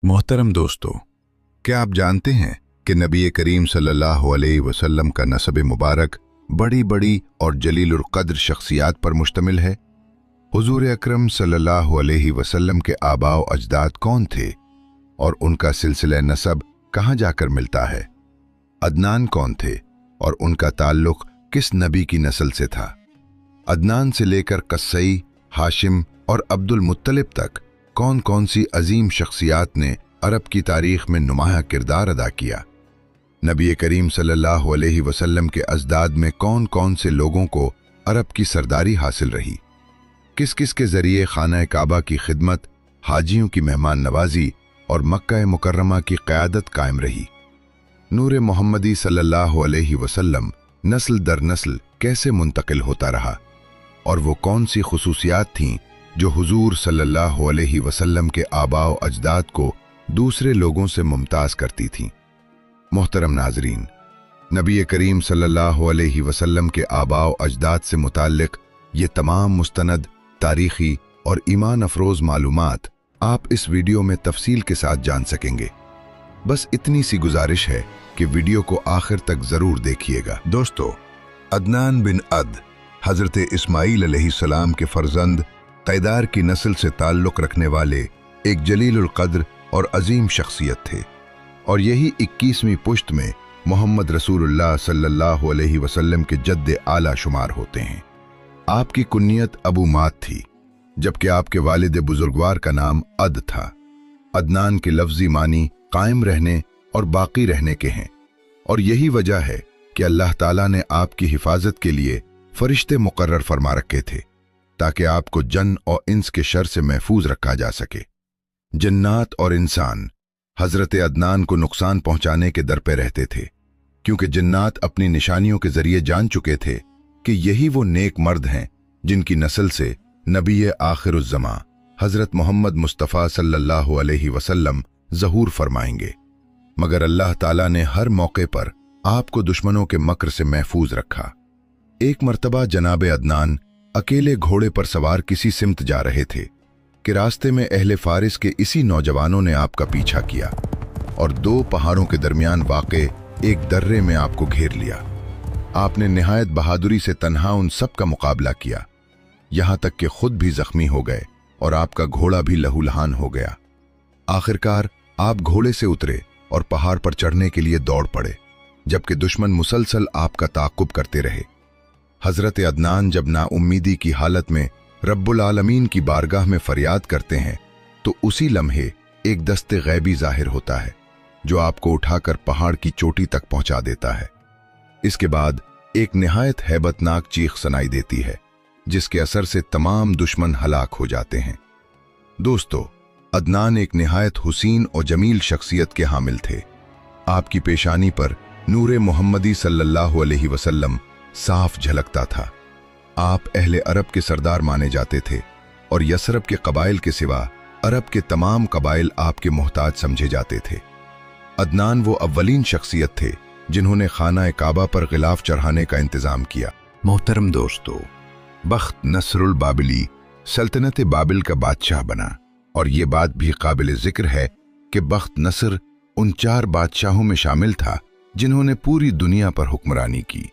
मोहतरम दोस्तों, क्या आप जानते हैं कि नबी करीम सल्लल्लाहु अलैहि वसल्लम का नसब मुबारक बड़ी बड़ी और जलीलुल क़द्र शख्सियात पर मुश्तमिल है। हुजूर अकरम सल्लल्लाहु अलैहि वसल्लम के आबाओ अजदाद कौन थे और उनका सिलसिला नसब कहाँ जाकर मिलता है? अदनान कौन थे और उनका ताल्लुक किस नबी की नस्ल से था? अदनान से लेकर कस्सई, हाशिम और अब्दुल मुत्तलिब तक कौन कौन सी अजीम शख्सियात ने अरब की तारीख में नुमाया किरदार अदा किया? नबी करीम सल्लल्लाहु अलैहि वसल्लम के अजदाद में कौन कौन से लोगों को अरब की सरदारी हासिल रही? किस किस के जरिए खाना काबा की खिदमत, हाजियों की मेहमान नवाजी और मक्का मुकर्रमा की क़यादत कायम रही? नूर मोहम्मदी सल्लल्लाहु अलैहि वसल्लम नस्ल दर नस्ल कैसे मुंतकिल होता रहा और वो कौन सी खुसूसियात थीं जो हुजूर सल्लल्लाहु अलैहि वसल्लम के आबाओ अजदाद को दूसरे लोगों से मुमताज़ करती थीं? मोहतरम नाजरीन, नबी करीम सल्लल्लाहु अलैहि वसल्लम के आबाओ अजदाद से मुताल्लिक़ ये तमाम मुस्तनद, तारीख़ी और ईमान अफरोज़ मालूमात आप इस वीडियो में तफसील के साथ जान सकेंगे। बस इतनी सी गुजारिश है कि वीडियो को आखिर तक ज़रूर देखिएगा। दोस्तों, अदनान बिन अद हज़रत इस्माईल अलैहिस्सलाम के फ़र्जंद क़ैदार की नस्ल से ताल्लुक़ रखने वाले एक जलीलुल क़द्र और अजीम शख्सियत थे और यही 21वीं पुश्त में मोहम्मद रसूलुल्लाह सल्लल्लाहु अलैहि वसल्लम के जद्द आला शुमार होते हैं। आपकी कुन्नियत अबू मात थी, जबकि आपके वालिद बुजुर्गवार का नाम अद था। अदनान के लफ्ज़ी मानी कायम रहने और बाकी रहने के हैं और यही वजह है कि अल्लाह ताला ने आपकी हिफाजत के लिए फरिश्ते मुकर्रर फरमा रखे थे ताकि आपको जन और इंस के शर से महफूज रखा जा सके। जन्नात और इंसान हजरत अदनान को नुकसान पहुंचाने के दर पे रहते थे, क्योंकि जन्नात अपनी निशानियों के जरिए जान चुके थे कि यही वो नेक मर्द हैं जिनकी नस्ल से नबी आखिरुज़्ज़मा हजरत मोहम्मद मुस्तफ़ा सल्लल्लाहु अलैहि वसल्लम ज़हूर फरमाएंगे। मगर अल्लाह ताला ने हर मौके पर आपको दुश्मनों के मकर से महफूज रखा। एक मर्तबा जनाब अदनान अकेले घोड़े पर सवार किसी सिमत जा रहे थे कि रास्ते में अहले फारिस के इसी नौजवानों ने आपका पीछा किया और दो पहाड़ों के दरमियान वाक़े एक दर्रे में आपको घेर लिया। आपने निहायत बहादुरी से तन्हा उन सब का मुकाबला किया, यहाँ तक कि खुद भी जख्मी हो गए और आपका घोड़ा भी लहूलुहान हो गया। आखिरकार आप घोड़े से उतरे और पहाड़ पर चढ़ने के लिए दौड़ पड़े, जबकि दुश्मन मुसलसल आपका ताक़ुब करते रहे। हजरत अदनान जब नाउम्मीदी की हालत में रब्बुल आलमीन की बारगाह में फरियाद करते हैं तो उसी लम्हे एक दस्ते गैबी जाहिर होता है जो आपको उठाकर पहाड़ की चोटी तक पहुंचा देता है। इसके बाद एक निहायत हैबतनाक चीख सुनाई देती है जिसके असर से तमाम दुश्मन हलाक हो जाते हैं। दोस्तों, अदनान एक निहायत हुसीन और जमील शख्सियत के हामिल थे। आपकी पेशानी पर नूरे मोहम्मदी सल्लल्लाहु अलैहि वसल्लम साफ झलकता था। आप अहले अरब के सरदार माने जाते थे और यसरब के कबाइल के सिवा अरब के तमाम कबाइल आपके मोहताज समझे जाते थे। अदनान वो अव्वलीन शख्सियत थे जिन्होंने खाना काबा पर गिलाफ चढ़ाने का इंतजाम किया। मोहतरम दोस्तों, बख्त नसरुल बाबिली सल्तनत बाबिल का बादशाह बना और ये बात भी काबिल जिक्र है कि बख्त नसर उन 4 बादशाहों में शामिल था जिन्होंने पूरी दुनिया पर हुक्मरानी की।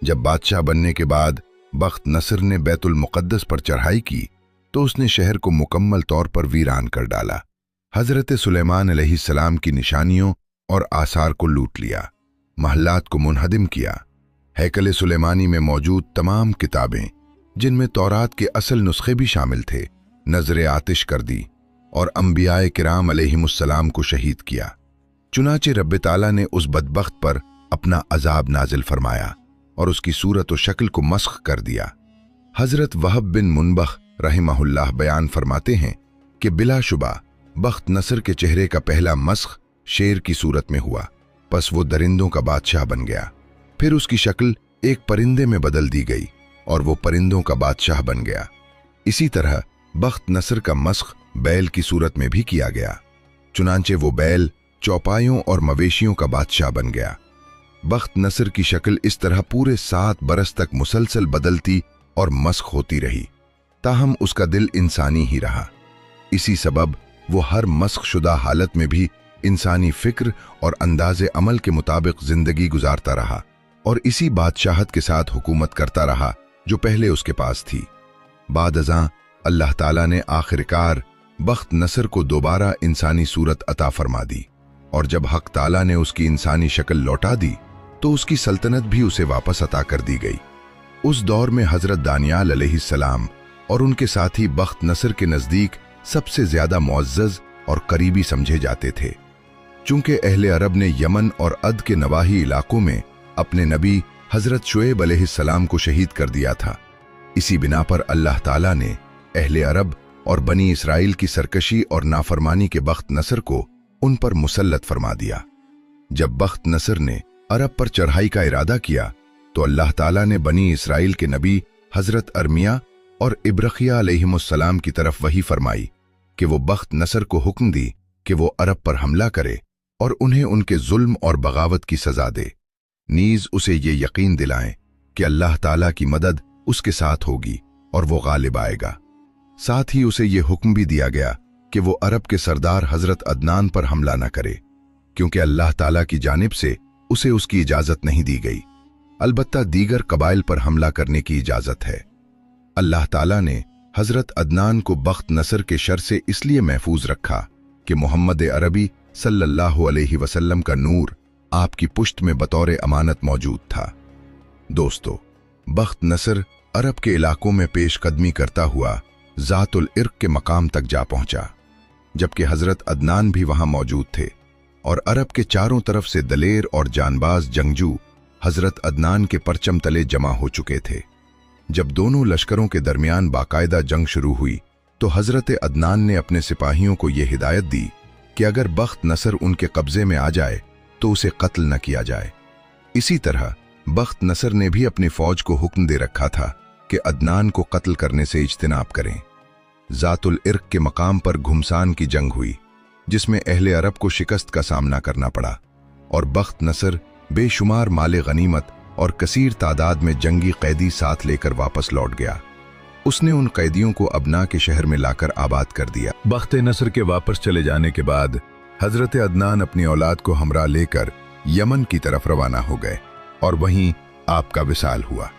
जब बादशाह बनने के बाद बख्त नसर ने बैतुल मुक़द्दस पर चढ़ाई की तो उसने शहर को मुकम्मल तौर पर वीरान कर डाला। हजरत सुलेमान अलैहिस्सलाम की निशानियों और आसार को लूट लिया, महल्लात को मुनहदिम किया। हैकल सुलेमानी में मौजूद तमाम किताबें, जिनमें तौरात के असल नुस्खे भी शामिल थे, नजर आतिश कर दी और अंबियाए किराम अलैहिमुस्सलाम को शहीद किया। चुनाचे रब्ब ताला ने उस बदबख्त पर अपना अजाब नाजिल फरमाया और उसकी सूरत व शक्ल को मस्ख कर दिया। हजरत वहब बिन मुनबख रहमहुल्लाह बयान फरमाते हैं कि बिलाशुबा बख्त नसर के चेहरे का पहला मस्ख शेर की सूरत में हुआ, पस वो दरिंदों का बादशाह बन गया। फिर उसकी शक्ल एक परिंदे में बदल दी गई और वो परिंदों का बादशाह बन गया। इसी तरह बख्त नसर का मस्ख बैल की सूरत में भी किया गया, चुनांचे वो बैल चौपाइयों और मवेशियों का बादशाह बन गया। बख्त नसर की शक्ल इस तरह पूरे 7 बरस तक मुसलसल बदलती और मस्ख होती रही, ताहम उसका दिल इंसानी ही रहा। इसी सबब वो हर मस्ख शुदा हालत में भी इंसानी फिक्र और अंदाज़े अमल के मुताबिक जिंदगी गुजारता रहा और इसी बादशाहत के साथ हुकूमत करता रहा जो पहले उसके पास थी। बाद अज़ां अल्लाह ताला ने आखिरकार बख्त नसर को दोबारा इंसानी सूरत अता फरमा दी और जब हक ताला ने उसकी इंसानी शक्ल लौटा दी तो उसकी सल्तनत भी उसे वापस अता कर दी गई। उस दौर में हजरत दानियाल अलैहिस्सलाम और उनके साथी बख्त नसर के नज़दीक सबसे ज़्यादा मुअज़्ज़ज़ और करीबी समझे जाते थे। चूंकि अहले अरब ने यमन और अद के नवाही इलाकों में अपने नबी हजरत शुएब अलैहिस्सलाम को शहीद कर दिया था, इसी बिना पर अल्लाह ताला ने अहले अरब और बनी इसराइल की सरकशी और नाफरमानी के बख्त नसर को उन पर मुसल्लत फरमा दिया। जब बख्त नसर ने अरब पर चढ़ाई का इरादा किया तो अल्लाह ताला ने बनी इसराइल के नबी हजरत अरमिया और इब्रखिया अलैहिमुस्सलाम की तरफ वही फरमाई कि वो बख्त नसर को हुक्म दी कि वो अरब पर हमला करे और उन्हें उनके जुल्म और बगावत की सजा दे, नीज उसे ये यकीन दिलाएं कि अल्लाह ताला की मदद उसके साथ होगी और वो गालिब आएगा। साथ ही उसे ये हुक्म भी दिया गया कि वो अरब के सरदार हजरत अदनान पर हमला न करे, क्योंकि अल्लाह ताला की जानिब से उसे उसकी इजाजत नहीं दी गई। अलबत्ता दीगर कबाइल पर हमला करने की इजाजत है। अल्लाह ताला ने हजरत अदनान को बख्त नसर के शर से इसलिए महफूज रखा कि मोहम्मद अरबी सल्लल्लाहु अलैहि वसल्लम का नूर आपकी पुश्त में बतौर अमानत मौजूद था। दोस्तों, बख्त नसर अरब के इलाकों में पेशकदमी करता हुआ ज़ातुल इर्क के मकाम तक जा पहुंचा, जबकि हजरत अदनान भी वहां मौजूद थे और अरब के चारों तरफ से दलेर और जानबाज जंगजू हजरत अदनान के परचम तले जमा हो चुके थे। जब दोनों लश्करों के दरमियान बाकायदा जंग शुरू हुई तो हजरत अदनान ने अपने सिपाहियों को यह हिदायत दी कि अगर बख्त नसर उनके कब्जे में आ जाए तो उसे कत्ल न किया जाए। इसी तरह बख्त नसर ने भी अपनी फौज को हुक्म दे रखा था कि अदनान को कत्ल करने से इज्तिनाब करें। ज़ातुल इर्क के मकाम पर घुमसान की जंग हुई, जिसमें अहले अरब को शिकस्त का सामना करना पड़ा और बख्त नसर बेशुमार माले गनीमत और कसीर तादाद में जंगी कैदी साथ लेकर वापस लौट गया। उसने उन कैदियों को अबना के शहर में लाकर आबाद कर दिया। बख्त नसर के वापस चले जाने के बाद हजरत अदनान अपनी औलाद को हमरा लेकर यमन की तरफ रवाना हो गए और वहीं आपका विसाल हुआ।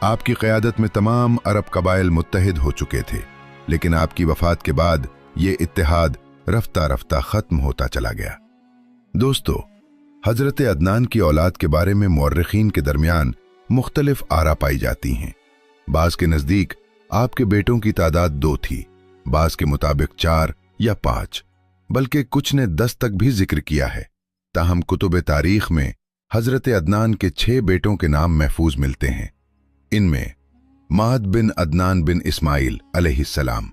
आपकी क़यादत में तमाम अरब कबाइल मुत्तहिद हो चुके थे, लेकिन आपकी वफात के बाद ये इत्तेहाद रफ्ता रफ्ता ख़त्म होता चला गया। दोस्तों, हजरत अदनान की औलाद के बारे में मुअर्रिखीन के दरमियान मुख्तलिफ आरा पाई जाती हैं। बाज़ के नज़दीक आपके बेटों की तादाद 2 थी, बाज़ के मुताबिक 4 या 5, बल्कि कुछ ने 10 तक भी जिक्र किया है। ताहम कुतुब तारीख में हजरत अदनान के 6 बेटों के नाम महफूज मिलते हैं। इनमें माद बिन अदनान बिन इस्माइल अलैहिस्सलाम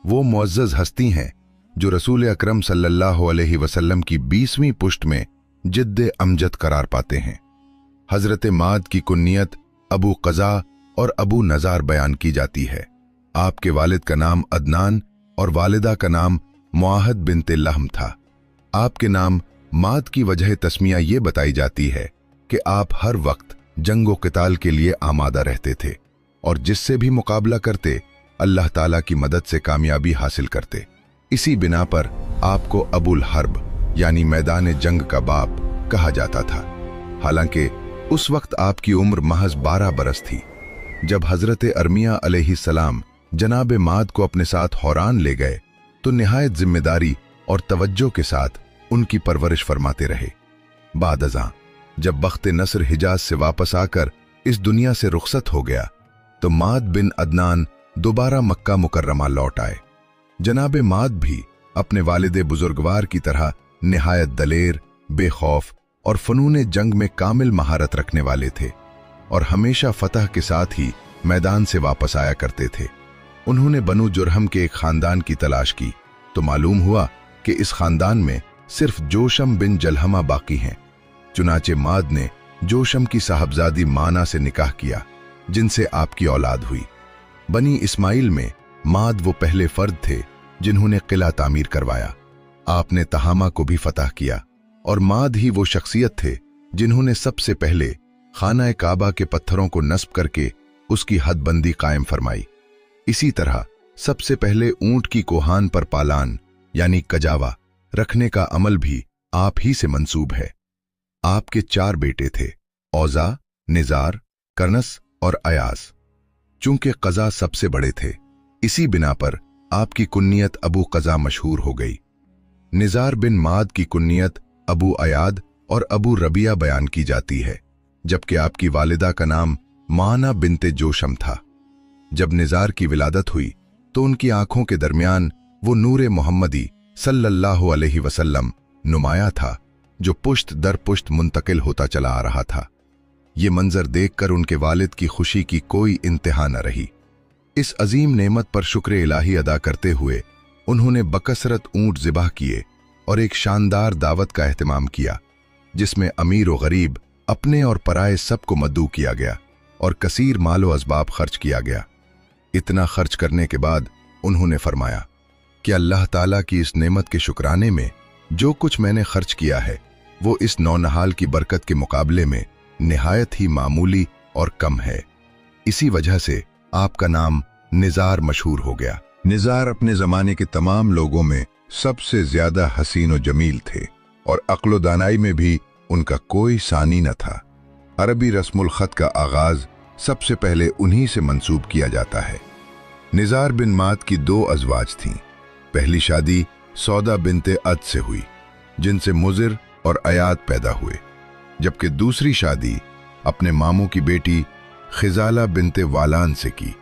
वो मुअज़्ज़ज़ हस्ती हैं जो रसूल अकरम सल्लल्लाहु अलैहि वसल्लम की 20वीं पुश्त में जिद्द अमजद करार पाते हैं। हजरत माद की कुन्नियत अबू क़ज़ा और अबू नज़ार बयान की जाती है। आपके वालिद का नाम अदनान और वालिदा का नाम मुआहद बिनते लहम था। आपके नाम माद की वजह तस्मिया ये बताई जाती है कि आप हर वक्त जंगो क़िताल के लिए आमादा रहते थे और जिससे भी मुकाबला करते अल्लाह ताला की मदद से कामयाबी हासिल करते। इसी बिना पर आपको अबुल हर्ब यानी मैदान जंग का बाप कहा जाता था। हालांकि उस वक्त आपकी उम्र महज 12 बरस थी। जब हजरत अरमिया अलैहिस्सलाम जनाब माद को अपने साथ हौरान ले गए तो निहायत जिम्मेदारी और तवज्जो के साथ उनकी परवरिश फरमाते रहे। बाद अज़ां जब बख्त नसर हिजाज से वापस आकर इस दुनिया से रुखसत हो गया तो माद बिन अदनान दोबारा मक्का मुकर्रमा लौट आए। जनाब माद भी अपने वालिद बुजुर्गवार की तरह निहायत दलेर, बेखौफ और फनून जंग में कामिल महारत रखने वाले थे और हमेशा फतह के साथ ही मैदान से वापस आया करते थे। उन्होंने बनु जुरहम के एक खानदान की तलाश की तो मालूम हुआ कि इस खानदान में सिर्फ जोशम बिन जलहमा बाकी हैं। चुनाचे माद ने जोशम की साहबजादी माना से निकाह किया, जिनसे आपकी औलाद हुई। बनी इस्माइल में माद वो पहले फर्द थे जिन्होंने किला तामीर करवाया। आपने तहामा को भी फतह किया और माद ही वो शख्सियत थे जिन्होंने सबसे पहले खाना काबा के पत्थरों को नस्ब करके उसकी हदबंदी कायम फरमाई। इसी तरह सबसे पहले ऊंट की कोहान पर पालान यानी कजावा रखने का अमल भी आप ही से मंसूब है। आपके 4 बेटे थे, औजा, निजार, करनस और अयास। चूंकि कज़ा सबसे बड़े थे, इसी बिना पर आपकी कुन्नियत अबू कज़ा मशहूर हो गई। निजार बिन माद की कुन्नियत अबू अयाद और अबू रबिया बयान की जाती है, जबकि आपकी वालिदा का नाम माना बिनते जोशम था। जब निजार की विलादत हुई तो उनकी आंखों के दरमियान वो नूरे मोहम्मदी सल्लल्लाहु अलैहि वसल्लम नुमाया था, जो पुश्त दर पुश्त मुंतकिल होता चला आ रहा था। ये मंजर देखकर उनके वालिद की खुशी की कोई इंतहा न रही। इस अजीम नेमत पर शुक्र इलाही अदा करते हुए उन्होंने बकसरत ऊंट ज़िबाह किए और एक शानदार दावत का एहतमाम किया, जिसमें अमीर व गरीब, अपने और पराए सबको मद्दू किया गया और कसीर मालो असबाब खर्च किया गया। इतना खर्च करने के बाद उन्होंने फरमाया कि अल्लाह ताला की इस नेमत के शुक्राने में जो कुछ मैंने खर्च किया है वो इस नौनहाल की बरकत के मुकाबले में निहायत ही मामूली और कम है। इसी वजह से आपका नाम निजार मशहूर हो गया। निजार अपने जमाने के तमाम लोगों में सबसे ज्यादा हसीन व जमील थे और अक्ल व दानाई में भी उनका कोई सानी न था। अरबी रस्मुल खत का आगाज सबसे पहले उन्हीं से मंसूब किया जाता है। निजार बिन माद की 2 अज़वाज थीं। पहली शादी सौदा बिनते अद से हुई, जिनसे मुजिर और अयाद पैदा हुए, जबकि दूसरी शादी अपने मामू की बेटी खिजाला बिनते वालान से की,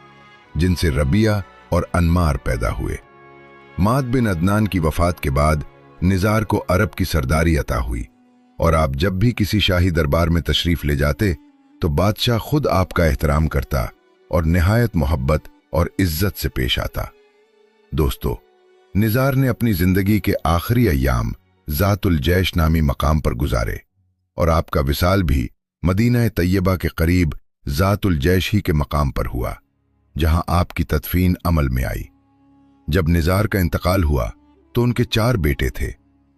जिनसे रबिया और अनमार पैदा हुए। माद बिन अदनान की वफात के बाद निजार को अरब की सरदारी अता हुई और आप जब भी किसी शाही दरबार में तशरीफ ले जाते तो बादशाह खुद आपका एहतराम करता और निहायत मोहब्बत और इज्जत से पेश आता। दोस्तों, निजार ने अपनी जिंदगी के आखिरी अय्याम ज़ातुल जैश नामी मकाम पर गुजारे और आपका विसाल भी मदीना तैयबा के करीब ज़ातुल जैश ही के मकाम पर हुआ, जहां आपकी तदफीन अमल में आई। जब निजार का इंतकाल हुआ तो उनके 4 बेटे थे,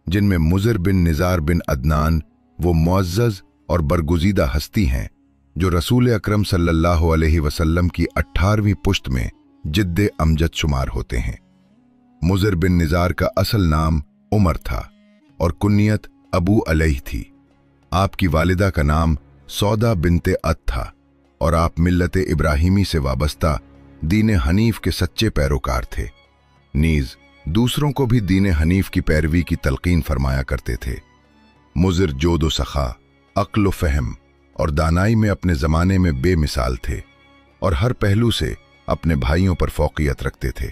जिनमें मुजिर बिन निजार बिन अदनान वो मुअज़्ज़ज़ और बरगुज़ीदा हस्ती हैं जो रसूल अकरम सल्लल्लाहु अलैहि वसल्लम की 18वीं पुश्त में जिद्दे अमजद शुमार होते हैं। मुजिर बिन निजार का असल नाम उमर था और कुन्नियत अबू अलैह थी। आपकी वालिदा का नाम सौदा बिनते अद था और आप मिल्लत इब्राहिमी से वाबस्ता दीन हनीफ के सच्चे पैरोकार थे। नीज दूसरों को भी दीन हनीफ की पैरवी की तलकीन फरमाया करते थे। मुजिर जोदो सखा, अक्ल फहम और दानाई में अपने ज़माने में बेमिसाल थे और हर पहलू से अपने भाइयों पर फौकियत रखते थे।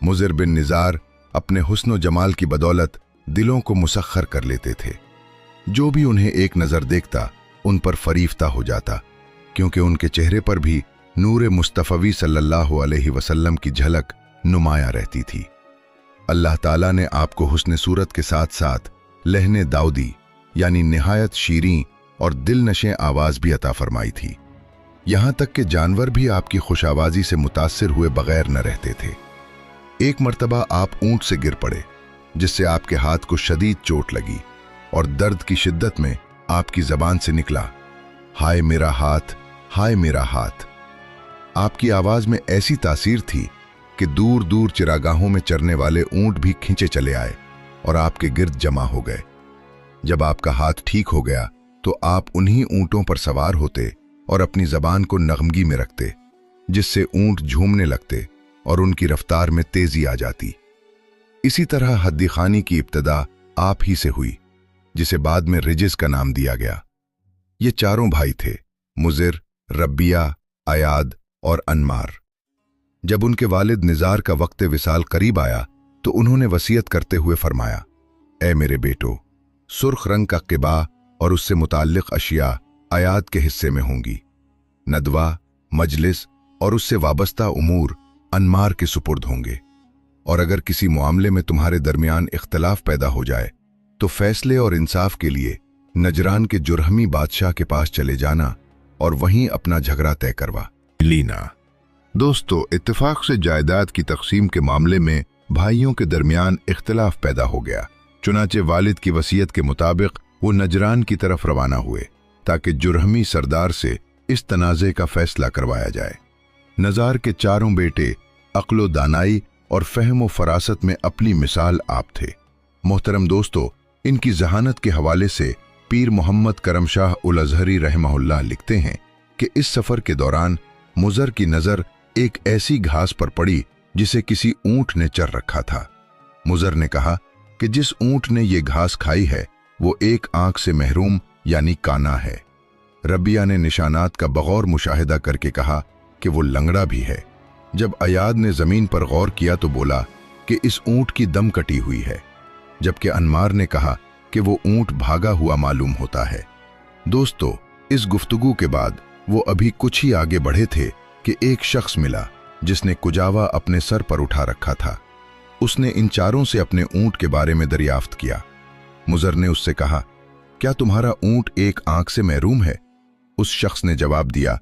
मुजिर बिन निजार अपने हुस्न व जमाल की बदौलत दिलों को मुसख्खर कर लेते थे। जो भी उन्हें एक नज़र देखता उन पर फरीफ्ता हो जाता, क्योंकि उनके चेहरे पर भी नूर मुस्तफ़वी सल्लल्लाहु अलैहि वसल्लम की झलक नुमाया रहती थी। अल्लाह ताला ने आपको हुस्न सूरत के साथ साथ लहने दाऊदी यानी निहायत शीरीं और दिल नशे आवाज़ भी अता फरमाई थी। यहाँ तक कि जानवर भी आपकी खुशावाजी से मुतासिर हुए बगैर न रहते थे। एक मर्तबा आप ऊंट से गिर पड़े, जिससे आपके हाथ को शदीद चोट लगी और दर्द की शिद्दत में आपकी जबान से निकला, हाय मेरा हाथ, हाय मेरा हाथ। आपकी आवाज में ऐसी तासीर थी कि दूर दूर चिरागाहों में चरने वाले ऊंट भी खींचे चले आए और आपके गिर्द जमा हो गए। जब आपका हाथ ठीक हो गया तो आप उन्हीं ऊंटों पर सवार होते और अपनी जबान को नगमगी में रखते, जिससे ऊंट झूमने लगते और उनकी रफ्तार में तेजी आ जाती। इसी तरह हद्दी खानी की इब्तदा आप ही से हुई, जिसे बाद में रिजिस का नाम दिया गया। ये चारों भाई थे, मुजिर, रबिया, अयाद और अनमार। जब उनके वालिद निजार का वक्त विसाल करीब आया तो उन्होंने वसीयत करते हुए फरमाया, ए मेरे बेटो, सुर्ख रंग का क़िबा और उससे मुताल्लिक अशिया अयाद के हिस्से में होंगी। नदवा, मजलिस और उससे वाबस्ता उमूर अनमार के सुपुर्द होंगे, और अगर किसी मामले में तुम्हारे दरमियान इख्तलाफ पैदा हो जाए तो फैसले और इंसाफ के लिए नजरान के जुरहमी बादशाह के पास चले जाना और वहीं अपना झगड़ा तय करवा लीना। दोस्तों, इत्तेफाक से जायदाद की तकसीम के मामले में भाइयों के दरमियान इख्तलाफ पैदा हो गया। चुनाचे वालिद की वसीयत के मुताबिक वो नजरान की तरफ रवाना हुए ताकि जुरहमी सरदार से इस तनाज़े का फैसला करवाया जाए। नजार के चारों बेटे अक्लो दानाई और फहम व फरासत में अपनी मिसाल आप थे। मोहतरम दोस्तों, इनकी जहानत के हवाले से पीर मोहम्मद करमशाह उल अजहरी रहमहुल्लाह लिखते हैं कि इस सफ़र के दौरान मुज़र की नज़र एक ऐसी घास पर पड़ी जिसे किसी ऊंट ने चर रखा था। मुज़र ने कहा कि जिस ऊंट ने ये घास खाई है वो एक आंख से महरूम यानी काना है। रबिया ने निशानात का बगौर मुशाहिदा करके कहा कि वो लंगड़ा भी है। जब अयाद ने ज़मीन पर गौर किया तो बोला कि इस ऊंट की दम कटी हुई है, जबकि अन्मार ने कहा कि वो ऊंट भागा हुआ मालूम होता है। दोस्तों, इस गुफ्तगू के बाद वो अभी कुछ ही आगे बढ़े थे कि एक शख्स मिला जिसने कुजावा अपने सर पर उठा रखा था। उसने इन चारों से अपने ऊंट के बारे में दरियाफ्त किया। मुज़र ने उससे कहा, क्या तुम्हारा ऊंट एक आंख से महरूम है? उस शख्स ने जवाब दिया,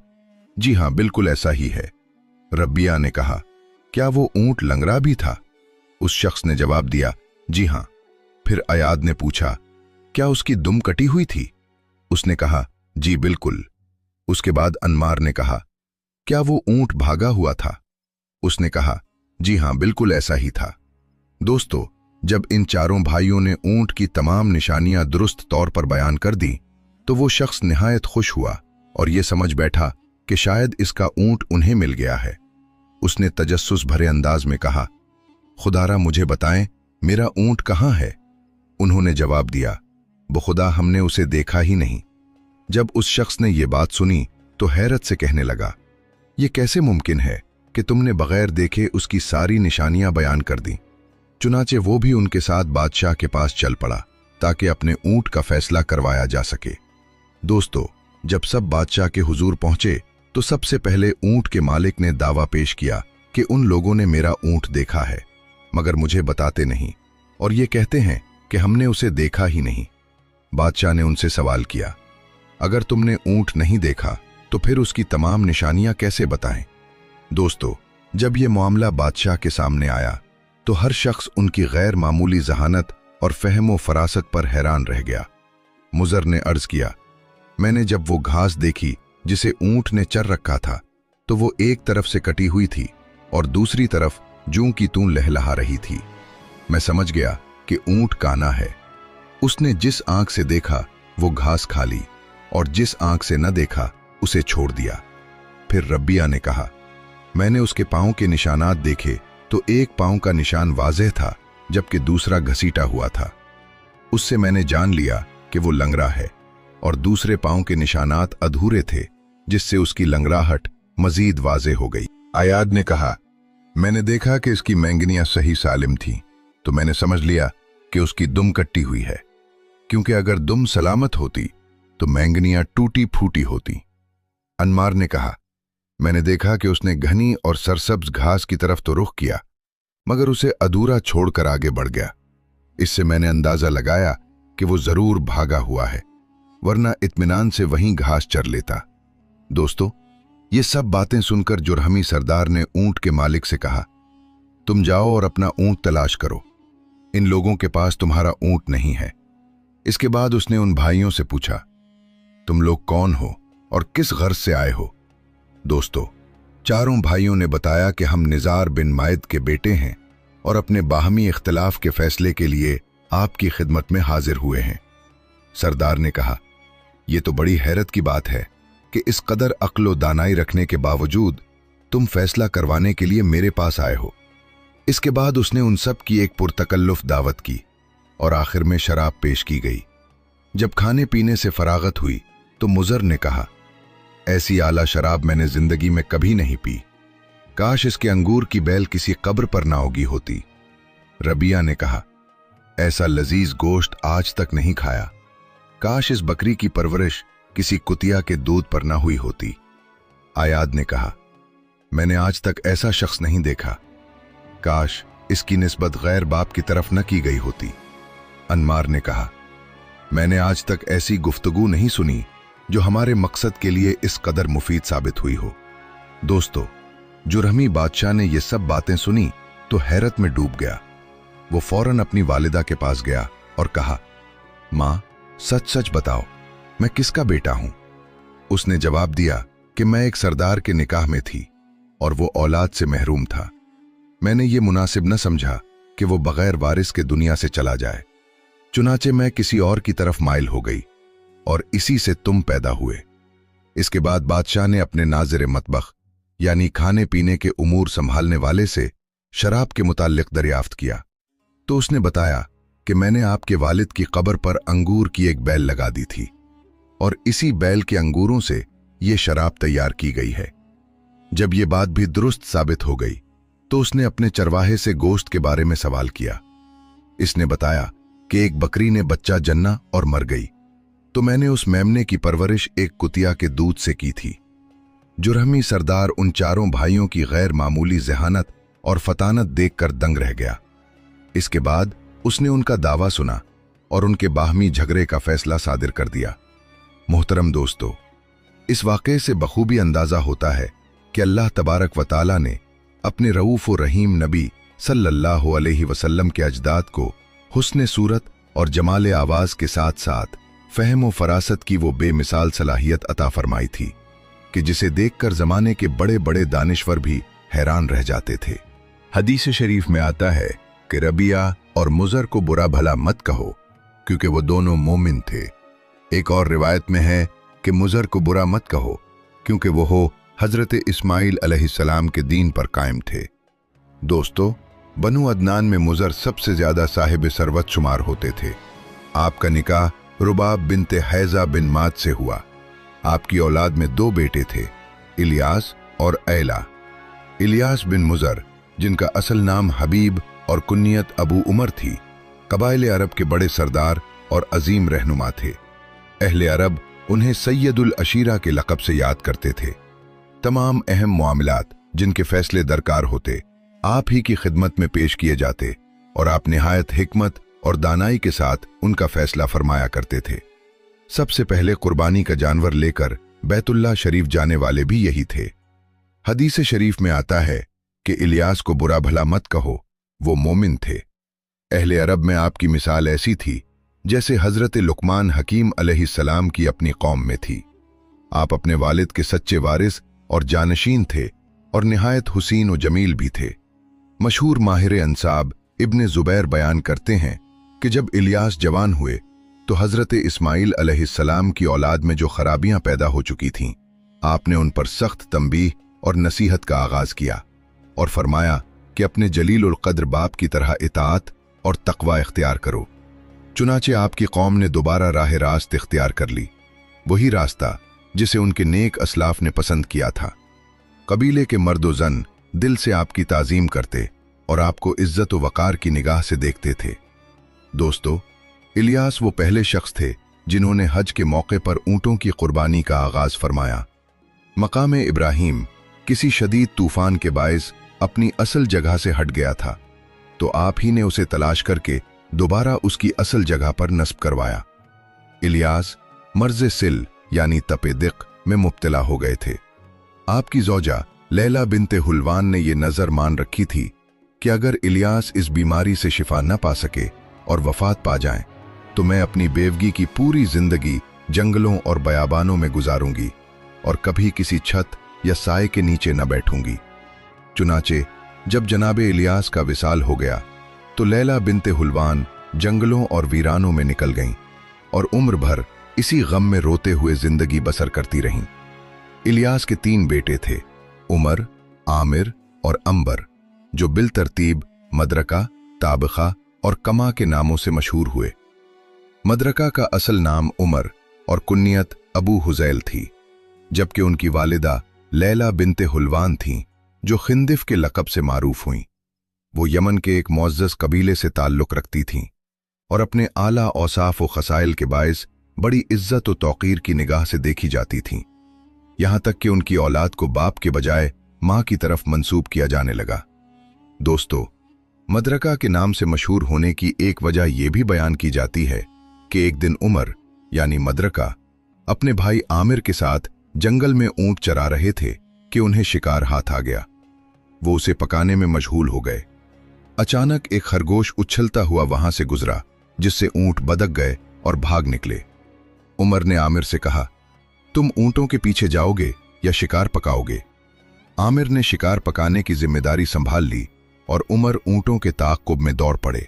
जी हाँ, बिल्कुल ऐसा ही है। रबिया ने कहा, क्या वो ऊंट लंगड़ा भी था? उस शख्स ने जवाब दिया, जी हाँ। फिर अयाद ने पूछा, क्या उसकी दुम कटी हुई थी? उसने कहा, जी बिल्कुल। उसके बाद अन्मार ने कहा, क्या वो ऊंट भागा हुआ था? उसने कहा, जी हाँ, बिल्कुल ऐसा ही था। दोस्तों, जब इन चारों भाइयों ने ऊंट की तमाम निशानियां दुरुस्त तौर पर बयान कर दी तो वो शख्स निहायत खुश हुआ और ये समझ बैठा कि शायद इसका ऊंट उन्हें मिल गया है। उसने तजस्सुस भरे अंदाज में कहा, खुदारा मुझे बताएं, मेरा ऊंट कहाँ है? उन्होंने जवाब दिया, बखुदा हमने उसे देखा ही नहीं। जब उस शख्स ने यह बात सुनी तो हैरत से कहने लगा, ये कैसे मुमकिन है कि तुमने बगैर देखे उसकी सारी निशानियां बयान कर दी? चुनाचे वो भी उनके साथ बादशाह के पास चल पड़ा ताकि अपने ऊंट का फैसला करवाया जा सके। दोस्तों, जब सब बादशाह के हुजूर पहुंचे तो सबसे पहले ऊंट के मालिक ने दावा पेश किया कि उन लोगों ने मेरा ऊंट देखा है मगर मुझे बताते नहीं और ये कहते हैं कि हमने उसे देखा ही नहीं। बादशाह ने उनसे सवाल किया, अगर तुमने ऊंट नहीं देखा तो फिर उसकी तमाम निशानियां कैसे बताएं? दोस्तों, जब यह मामला बादशाह के सामने आया तो हर शख्स उनकी गैर मामूली जहानत और फहम व फरासत पर हैरान रह गया। मुज़र ने अर्ज किया, मैंने जब वो घास देखी जिसे ऊंट ने चर रखा था तो वो एक तरफ से कटी हुई थी और दूसरी तरफ जूं की तूं लहलहा रही थी। मैं समझ गया कि ऊंट काना है। उसने जिस आंख से देखा वो घास खा ली और जिस आंख से न देखा उसे छोड़ दिया। फिर रबिया ने कहा, मैंने उसके पांव के निशानात देखे तो एक पांव का निशान वाज़ेह था जबकि दूसरा घसीटा हुआ था। उससे मैंने जान लिया कि वो लंगड़ा है और दूसरे पांव के निशानात अधूरे थे जिससे उसकी लंगड़ाहट मजीद वाज़ेह हो गई। अयाद ने कहा, मैंने देखा कि इसकी मैंगनियां सही सालिम थीं तो मैंने समझ लिया कि उसकी दुम कट्टी हुई है, क्योंकि अगर दुम सलामत होती तो मैंगनियां टूटी फूटी होती। अन्मार ने कहा, मैंने देखा कि उसने घनी और सरसब्ज घास की तरफ तो रुख किया मगर उसे अधूरा छोड़कर आगे बढ़ गया। इससे मैंने अंदाजा लगाया कि वो जरूर भागा हुआ है, वरना इत्मीनान से वहीं घास चर लेता। दोस्तों, ये सब बातें सुनकर जुरहमी सरदार ने ऊंट के मालिक से कहा, तुम जाओ और अपना ऊंट तलाश करो, इन लोगों के पास तुम्हारा ऊंट नहीं है। इसके बाद उसने उन भाइयों से पूछा, तुम लोग कौन हो और किस गर्ज से आए हो? दोस्तों, चारों भाइयों ने बताया कि हम निज़ार बिन मायद के बेटे हैं और अपने बाहमी इख्तिलाफ के फैसले के लिए आपकी खिदमत में हाजिर हुए हैं। सरदार ने कहा, यह तो बड़ी हैरत की बात है कि इस कदर अक्ल व दानाई रखने के बावजूद तुम फैसला करवाने के लिए मेरे पास आए हो। इसके बाद उसने उन सब की एक पुरतकल्लुफ दावत की और आखिर में शराब पेश की गई। जब खाने पीने से फरागत हुई तो मुज़र ने कहा, ऐसी आला शराब मैंने जिंदगी में कभी नहीं पी, काश इसके अंगूर की बैल किसी कब्र पर ना उगी होती। रबिया ने कहा, ऐसा लजीज गोश्त आज तक नहीं खाया, काश इस बकरी की परवरिश किसी कुतिया के दूध पर ना हुई होती। आयाद ने कहा, मैंने आज तक ऐसा शख्स नहीं देखा, काश इसकी निस्बत गैर बाप की तरफ न की गई होती। अन्मार ने कहा, मैंने आज तक ऐसी गुफ्तगू नहीं सुनी जो हमारे मकसद के लिए इस कदर मुफीद साबित हुई हो। दोस्तों, जुरहमी बादशाह ने ये सब बातें सुनी तो हैरत में डूब गया। वो फौरन अपनी वालिदा के पास गया और कहा, माँ, सच सच बताओ, मैं किसका बेटा हूं? उसने जवाब दिया कि मैं एक सरदार के निकाह में थी और वो औलाद से महरूम था। मैंने ये मुनासिब न समझा कि वो बगैर वारिस के दुनिया से चला जाए। चुनाचे मैं किसी और की तरफ माइल हो गई और इसी से तुम पैदा हुए। इसके बाद बादशाह ने अपने नाज़िर मतबख यानी खाने पीने के उमूर संभालने वाले से शराब के मुताल्लिक दरियाफ्त किया, तो उसने बताया कि मैंने आपके वालिद की कब्र पर अंगूर की एक बैल लगा दी थी और इसी बैल के अंगूरों से ये शराब तैयार की गई है। जब ये बात भी दुरुस्त साबित हो गई तो उसने अपने चरवाहे से गोश्त के बारे में सवाल किया। इसने बताया कि एक बकरी ने बच्चा जन्ना और मर गई, तो मैंने उस मेमने की परवरिश एक कुतिया के दूध से की थी। जुरहमी सरदार उन चारों भाइयों की गैर मामूली ज़हानत और फतानत देखकर दंग रह गया। इसके बाद उसने उनका दावा सुना और उनके बाहमी झगड़े का फैसला सादिर कर दिया। मोहतरम दोस्तों, इस वाक़े से बखूबी अंदाज़ा होता है कि अल्लाह तबारक व तआला ने अपने रऊफ़ व रहीम नबी सल्लल्लाहु अलैहि वसल्लम के अजदाद को हुस्न सूरत और जमाल आवाज़ के साथ साथ फ़हम व फरासत की वो बेमिसाल सलाहियत अता फरमाई थी कि जिसे देखकर ज़माने के बड़े बड़े दानिश्वर भी हैरान रह जाते थे। हदीस शरीफ में आता है कि रबिया और मुज़र को बुरा भला मत कहो क्योंकि वो दोनों मोमिन थे। एक और रिवायत में है कि मुज़र को बुरा मत कहो क्योंकि वो हो हज़रत इस्माइल अलैहिस्सलाम के दीन पर कायम थे। दोस्तों, बनु अदनान में मुज़र सबसे ज़्यादा साहिब सरवत शुमार होते थे। आपका निकाह रुबाब बिनते हैज़ा बिन माद से हुआ। आपकी औलाद में 2 बेटे थे, इलियास और ऐला। इलियास बिन मुज़र, जिनका असल नाम हबीब और कुन्नियत अबू उमर थी, कबाइल अरब के बड़े सरदार और अजीम रहनुमा थे। अहले अरब उन्हें सैयदुल अशीरा के लक़ब से याद करते थे। तमाम अहम मामलात जिनके फैसले दरकार होते आप ही की खिदमत में पेश किए जाते और आप निहायत हिकमत और दानाई के साथ उनका फैसला फरमाया करते थे। सबसे पहले कुर्बानी का जानवर लेकर बैतुल्लाह शरीफ जाने वाले भी यही थे। हदीस शरीफ में आता है कि इलियास को बुरा भला मत कहो, वो मोमिन थे। अहले अरब में आपकी मिसाल ऐसी थी जैसे हजरत लुकमान हकीम अलैहिस्सलाम की अपनी कौम में थी। आप अपने वालिद के सच्चे वारिस और जानशीन थे और निहायत हुसीन व जमील भी थे। मशहूर माहिर अंसाब इब्ने ज़ुबैर बयान करते हैं कि जब इलियास जवान हुए तो हजरत इस्माइल अलैहिस्सलाम की औलाद में जो खराबियां पैदा हो चुकी थीं, आपने उन पर सख्त तंबीह और नसीहत का आगाज किया और फरमाया कि अपने जलील उल कद्र बाप की तरह इताअत और तकवा इख्तियार करो। चुनाचे आपकी कौम ने दोबारा राह रास्त इख्तियार कर ली, वही रास्ता जिसे उनके नेक असलाफ ने पसंद किया था। कबीले के मर्द व जन दिल से आपकी ताजीम करते और आपको इज्जत व वकार की निगाह से देखते थे। दोस्तों, इलियास वो पहले शख्स थे जिन्होंने हज के मौके पर ऊंटों की कुर्बानी का आगाज फरमाया। मकाम इब्राहीम किसी शदीद तूफान के बायस अपनी असल जगह से हट गया था, तो आप ही ने उसे तलाश करके दोबारा उसकी असल जगह पर नस्ब करवाया। इलियास मर्ज सिल यानी तपे दिक में मुब्तला हो गए थे। आपकी ज़ौजा लैला बिनते हुलवान ने यह नज़र मान रखी थी कि अगर इलियास इस बीमारी से शिफा न पा सके और वफात पा जाएं, तो मैं अपनी बेवगी की पूरी जिंदगी जंगलों और बयाबानों में गुजारूंगी और कभी किसी छत या साए के नीचे न बैठूंगी। चुनाचे जब जनाबे इलियास का विसाल हो गया तो लैला बिनते हुलवान जंगलों और वीरानों में निकल गईं और उम्र भर इसी गम में रोते हुए जिंदगी बसर करती रहीं। इलियास के 3 बेटे थे, उमर, आमिर और अंबर, जो बिलतरतीब मदरका, ताबखा और कमा के नामों से मशहूर हुए। मदरका का असल नाम उमर और कुन्नियत अबू हुजैल थी, जबकि उनकी वालिदा लैला बिनते हुलवान थीं, जो खिंदिफ के लक़ब से मारूफ हुईं। वो यमन के एक मुअज़्ज़ज़ कबीले से ताल्लुक़ रखती थीं और अपने आला औसाफ व खसाइल के बायस बड़ी इज्जत व तौक़ीर की निगाह से देखी जाती थीं। यहाँ तक कि उनकी औलाद को बाप के बजाय माँ की तरफ मंसूब किया जाने लगा। दोस्तों, मदरका के नाम से मशहूर होने की एक वजह यह भी बयान की जाती है कि एक दिन उमर यानी मदरका अपने भाई आमिर के साथ जंगल में ऊंट चरा रहे थे कि उन्हें शिकार हाथ आ गया। वो उसे पकाने में मशगूल हो गए। अचानक एक खरगोश उछलता हुआ वहां से गुजरा, जिससे ऊंट बदक गए और भाग निकले। उमर ने आमिर से कहा, तुम ऊंटों के पीछे जाओगे या शिकार पकाओगे? आमिर ने शिकार पकाने की जिम्मेदारी संभाल ली और उमर ऊंटों के ताक़ुब में दौड़ पड़े।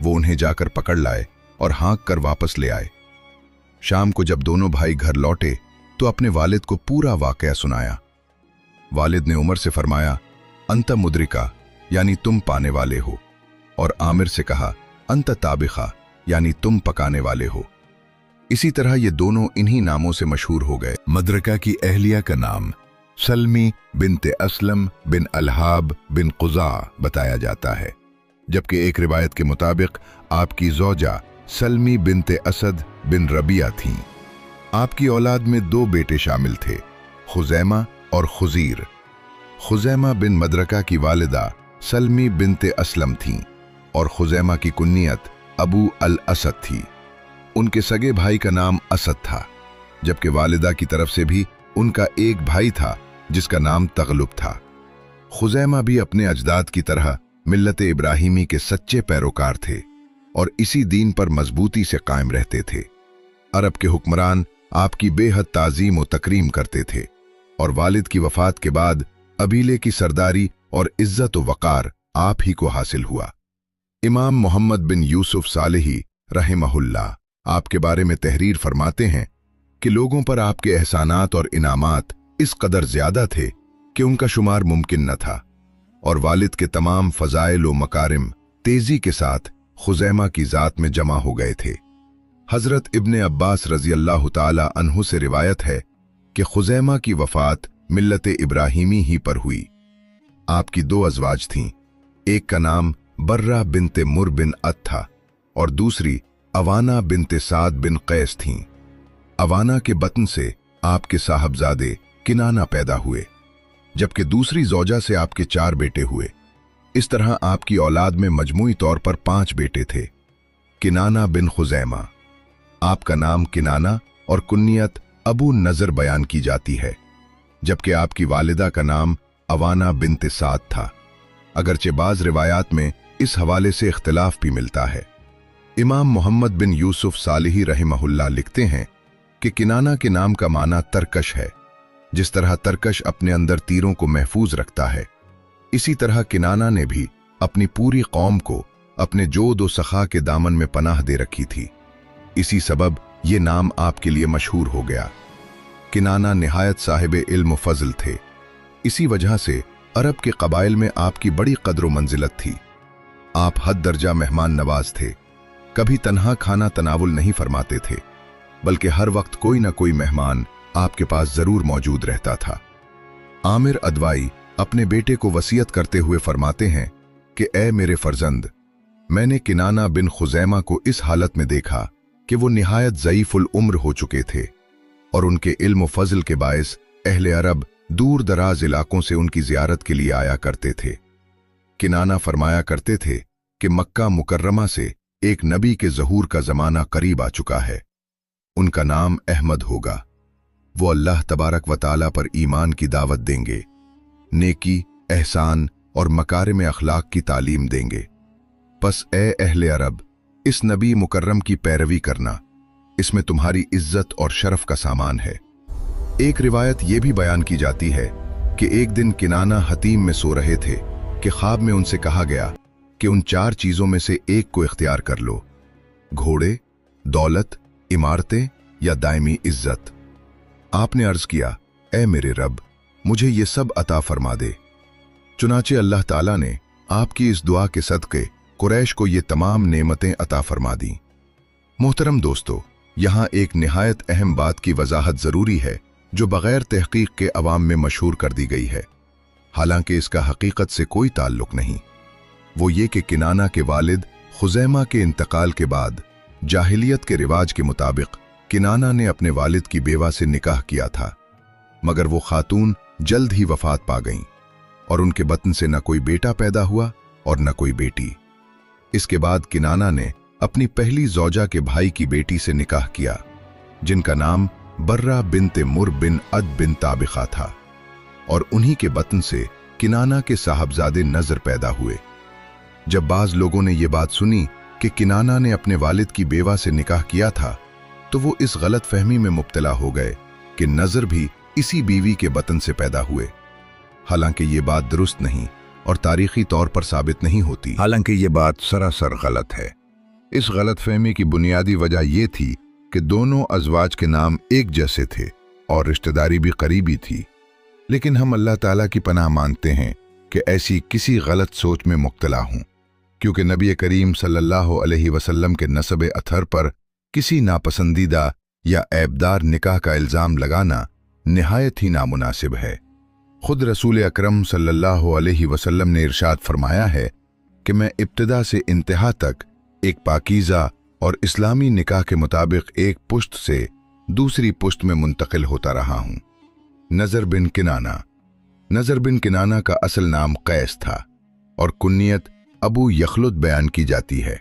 वो उन्हें जाकर पकड़ लाए और हाँक कर वापस ले आए। शाम को जब दोनों भाई घर लौटे तो अपने वालिद को पूरा वाकया सुनाया। वालिद ने उमर से फरमाया, अंत मुद्रिका यानी तुम पाने वाले हो, और आमिर से कहा, अंत ताबिखा यानी तुम पकाने वाले हो। इसी तरह ये दोनों इन्हीं नामों से मशहूर हो गए। मदरका की अहलिया का नाम सलमी बिनते असलम बिन अलहाब बिन कुज़ा बताया जाता है, जबकि एक रिवायत के मुताबिक आपकी ज़ौजा सलमी बिनते असद बिन रबिया थीं। आपकी औलाद में 2 बेटे शामिल थे, खुज़ैमा और खुज़ीर। खुज़ैमा बिन मदरका की वालिदा सलमी बिनते असलम थीं और खुज़ैमा की कुन्नियत अबू अल असद थी। उनके सगे भाई का नाम असद था, जबकि वालिदा की तरफ से भी उनका एक भाई था जिसका नाम तगलुब था। खुज़ैमा भी अपने अजदाद की तरह मिल्लत इब्राहिमी के सच्चे पैरोकार थे और इसी दीन पर मजबूती से कायम रहते थे। अरब के हुक्मरान आपकी बेहद ताज़ीम और तकरीम करते थे और वालिद की वफ़ात के बाद अबीले की सरदारी और इज्जत व वक़ार आप ही को हासिल हुआ। इमाम मोहम्मद बिन यूसुफ सालेही रहमहुल्लाह आपके बारे में तहरीर फरमाते हैं कि लोगों पर आपके एहसानात और इनामात इस कदर ज्यादा थे कि उनका शुमार मुमकिन न था, और वालिद के तमाम फ़ज़ाइल व मकारिम तेजी के साथ खुज़ैमा की ज़ात में जमा हो गए थे। हज़रत इब्ने अब्बास रज़ी अल्लाह ताला अन्हु से रिवायत है कि खुज़ैमा की वफ़ात मिल्लत इब्राहिमी ही पर हुई। आपकी 2 अज़वाज थीं, एक का नाम बर्रा बिनते मुर बिन अद था और दूसरी अवाना बिनते साद बिन कैस थीं। अवाना के बतन से आपके साहबजादे किनाना पैदा हुए, जबकि दूसरी ज़ौजा से आपके 4 बेटे हुए। इस तरह आपकी औलाद में मजमूई तौर पर 5 बेटे थे। किनाना बिन खुज़ैमा, आपका नाम किनाना और कुन्नियत अबू नज़र बयान की जाती है, जबकि आपकी वालिदा का नाम अवाना बिनते साद था। अगरचे बाज़ रिवायात में इस हवाले से इख्तिलाफ भी मिलता है। इमाम मोहम्मद बिन यूसुफ सालेही रहमहुल्लाह लिखते हैं कि किनाना के नाम का माना तरकश है। जिस तरह तरकश अपने अंदर तीरों को महफूज रखता है, इसी तरह किनाना ने भी अपनी पूरी कौम को अपने जोद व सखा के दामन में पनाह दे रखी थी। इसी सबब ये नाम आपके लिए मशहूर हो गया। किनाना निहायत साहिब इल्म व फज़ल थे। इसी वजह से अरब के कबाइल में आपकी बड़ी कद्र व मंजिलत थी। आप हद दर्जा मेहमान नवाज थे। कभी तन्हा खाना तनावुल नहीं फरमाते थे, बल्कि हर वक्त कोई ना कोई मेहमान आपके पास जरूर मौजूद रहता था। आमिर अदवाई अपने बेटे को वसीयत करते हुए फरमाते हैं कि ए मेरे फर्जंद, मैंने किनाना बिन खुज़ैमा को इस हालत में देखा कि वो निहायत ज़ईफ़ुल उम्र हो चुके थे और उनके इल्म व फज़ल के बायस अहले अरब दूर दराज इलाकों से उनकी ज़ियारत के लिए आया करते थे। किनाना फरमाया करते थे कि मक्का मुकर्रमा से एक नबी के ज़हूर का ज़माना करीब आ चुका है। उनका नाम अहमद होगा। वो अल्लाह तबारक व तआला पर ईमान की दावत देंगे, नेकी, एहसान और मकारिम अखलाक की तालीम देंगे। बस ए अहले अरब, इस नबी मुकर्रम की पैरवी करना, इसमें तुम्हारी इज्जत और शरफ का सामान है। एक रिवायत यह भी बयान की जाती है कि एक दिन किनाना हतीम में सो रहे थे कि ख्वाब में उनसे कहा गया कि उन 4 चीजों में से एक को इख्तियार कर लो, घोड़े, दौलत, इमारतें या दायमी इज्जत। आपने अर्ज किया, ए मेरे रब, मुझे ये सब अता फरमा दे। चुनाचे अल्लाह ताला ने आपकी इस दुआ के सदक़े कुरैश को ये तमाम नेमतें अता फरमा दी। मोहतरम दोस्तों, यहाँ एक निहायत अहम बात की वजाहत ज़रूरी है जो बग़ैर तहक़ीक़ के अवाम में मशहूर कर दी गई है, हालांकि इसका हकीकत से कोई ताल्लुक़ नहीं। वो ये कि किनाना के वालिद खुज़ैमा के इंतकाल के बाद जाहिलियत के रिवाज के मुताबिक किनाना ने अपने वालिद की बेवा से निकाह किया था, मगर वो खातून जल्द ही वफात पा गईं और उनके बतन से न कोई बेटा पैदा हुआ और न कोई बेटी। इसके बाद किनाना ने अपनी पहली ज़ौजा के भाई की बेटी से निकाह किया, जिनका नाम बर्रा बिनते मुर बिन अद बिन ताबिखा था, और उन्हीं के बतन से किनाना के साहबजादे नज़र पैदा हुए। जब बाज लोगों ने यह बात सुनी कि किनाना ने अपने वालिद की बेवा से निकाह किया था, तो वो इस गलत फहमी में मुब्तला हो गए कि नज़र भी इसी बीवी के बतन से पैदा हुए। हालांकि ये बात दुरुस्त नहीं, और तारीखी तौर पर साबित नहीं होती। हालांकि ये बात सरासर गलत है। इस गलत फहमी की बुनियादी वजह ये थी कि दोनों अज़वाज के नाम एक जैसे थे और रिश्तेदारी भी करीबी थी। लेकिन हम अल्लाह ताला की पनाह मांगते हैं कि ऐसी किसी गलत सोच में मुब्तला हूं, क्योंकि नबी करीम सल्लल्लाहु अलैहि वसल्लम के नस्ब अथर पर किसी नापसंदीदा या ऐबदार निकाह का इल्ज़ाम लगाना निहायत ही नामुनासिब है। खुद रसूल अकरम सल्लल्लाहु अलैहि वसल्लम ने इरशाद फरमाया है कि मैं इब्तिदा से इंतहा तक एक पाकीज़ा और इस्लामी निकाह के मुताबिक एक पुश्त से दूसरी पुश्त में मुंतकिल होता रहा हूं। नज़र बिन किनाना। नज़र बिन किनाना का असल नाम कैस था और कुन्नियत अबू यखलुद बयान की जाती है।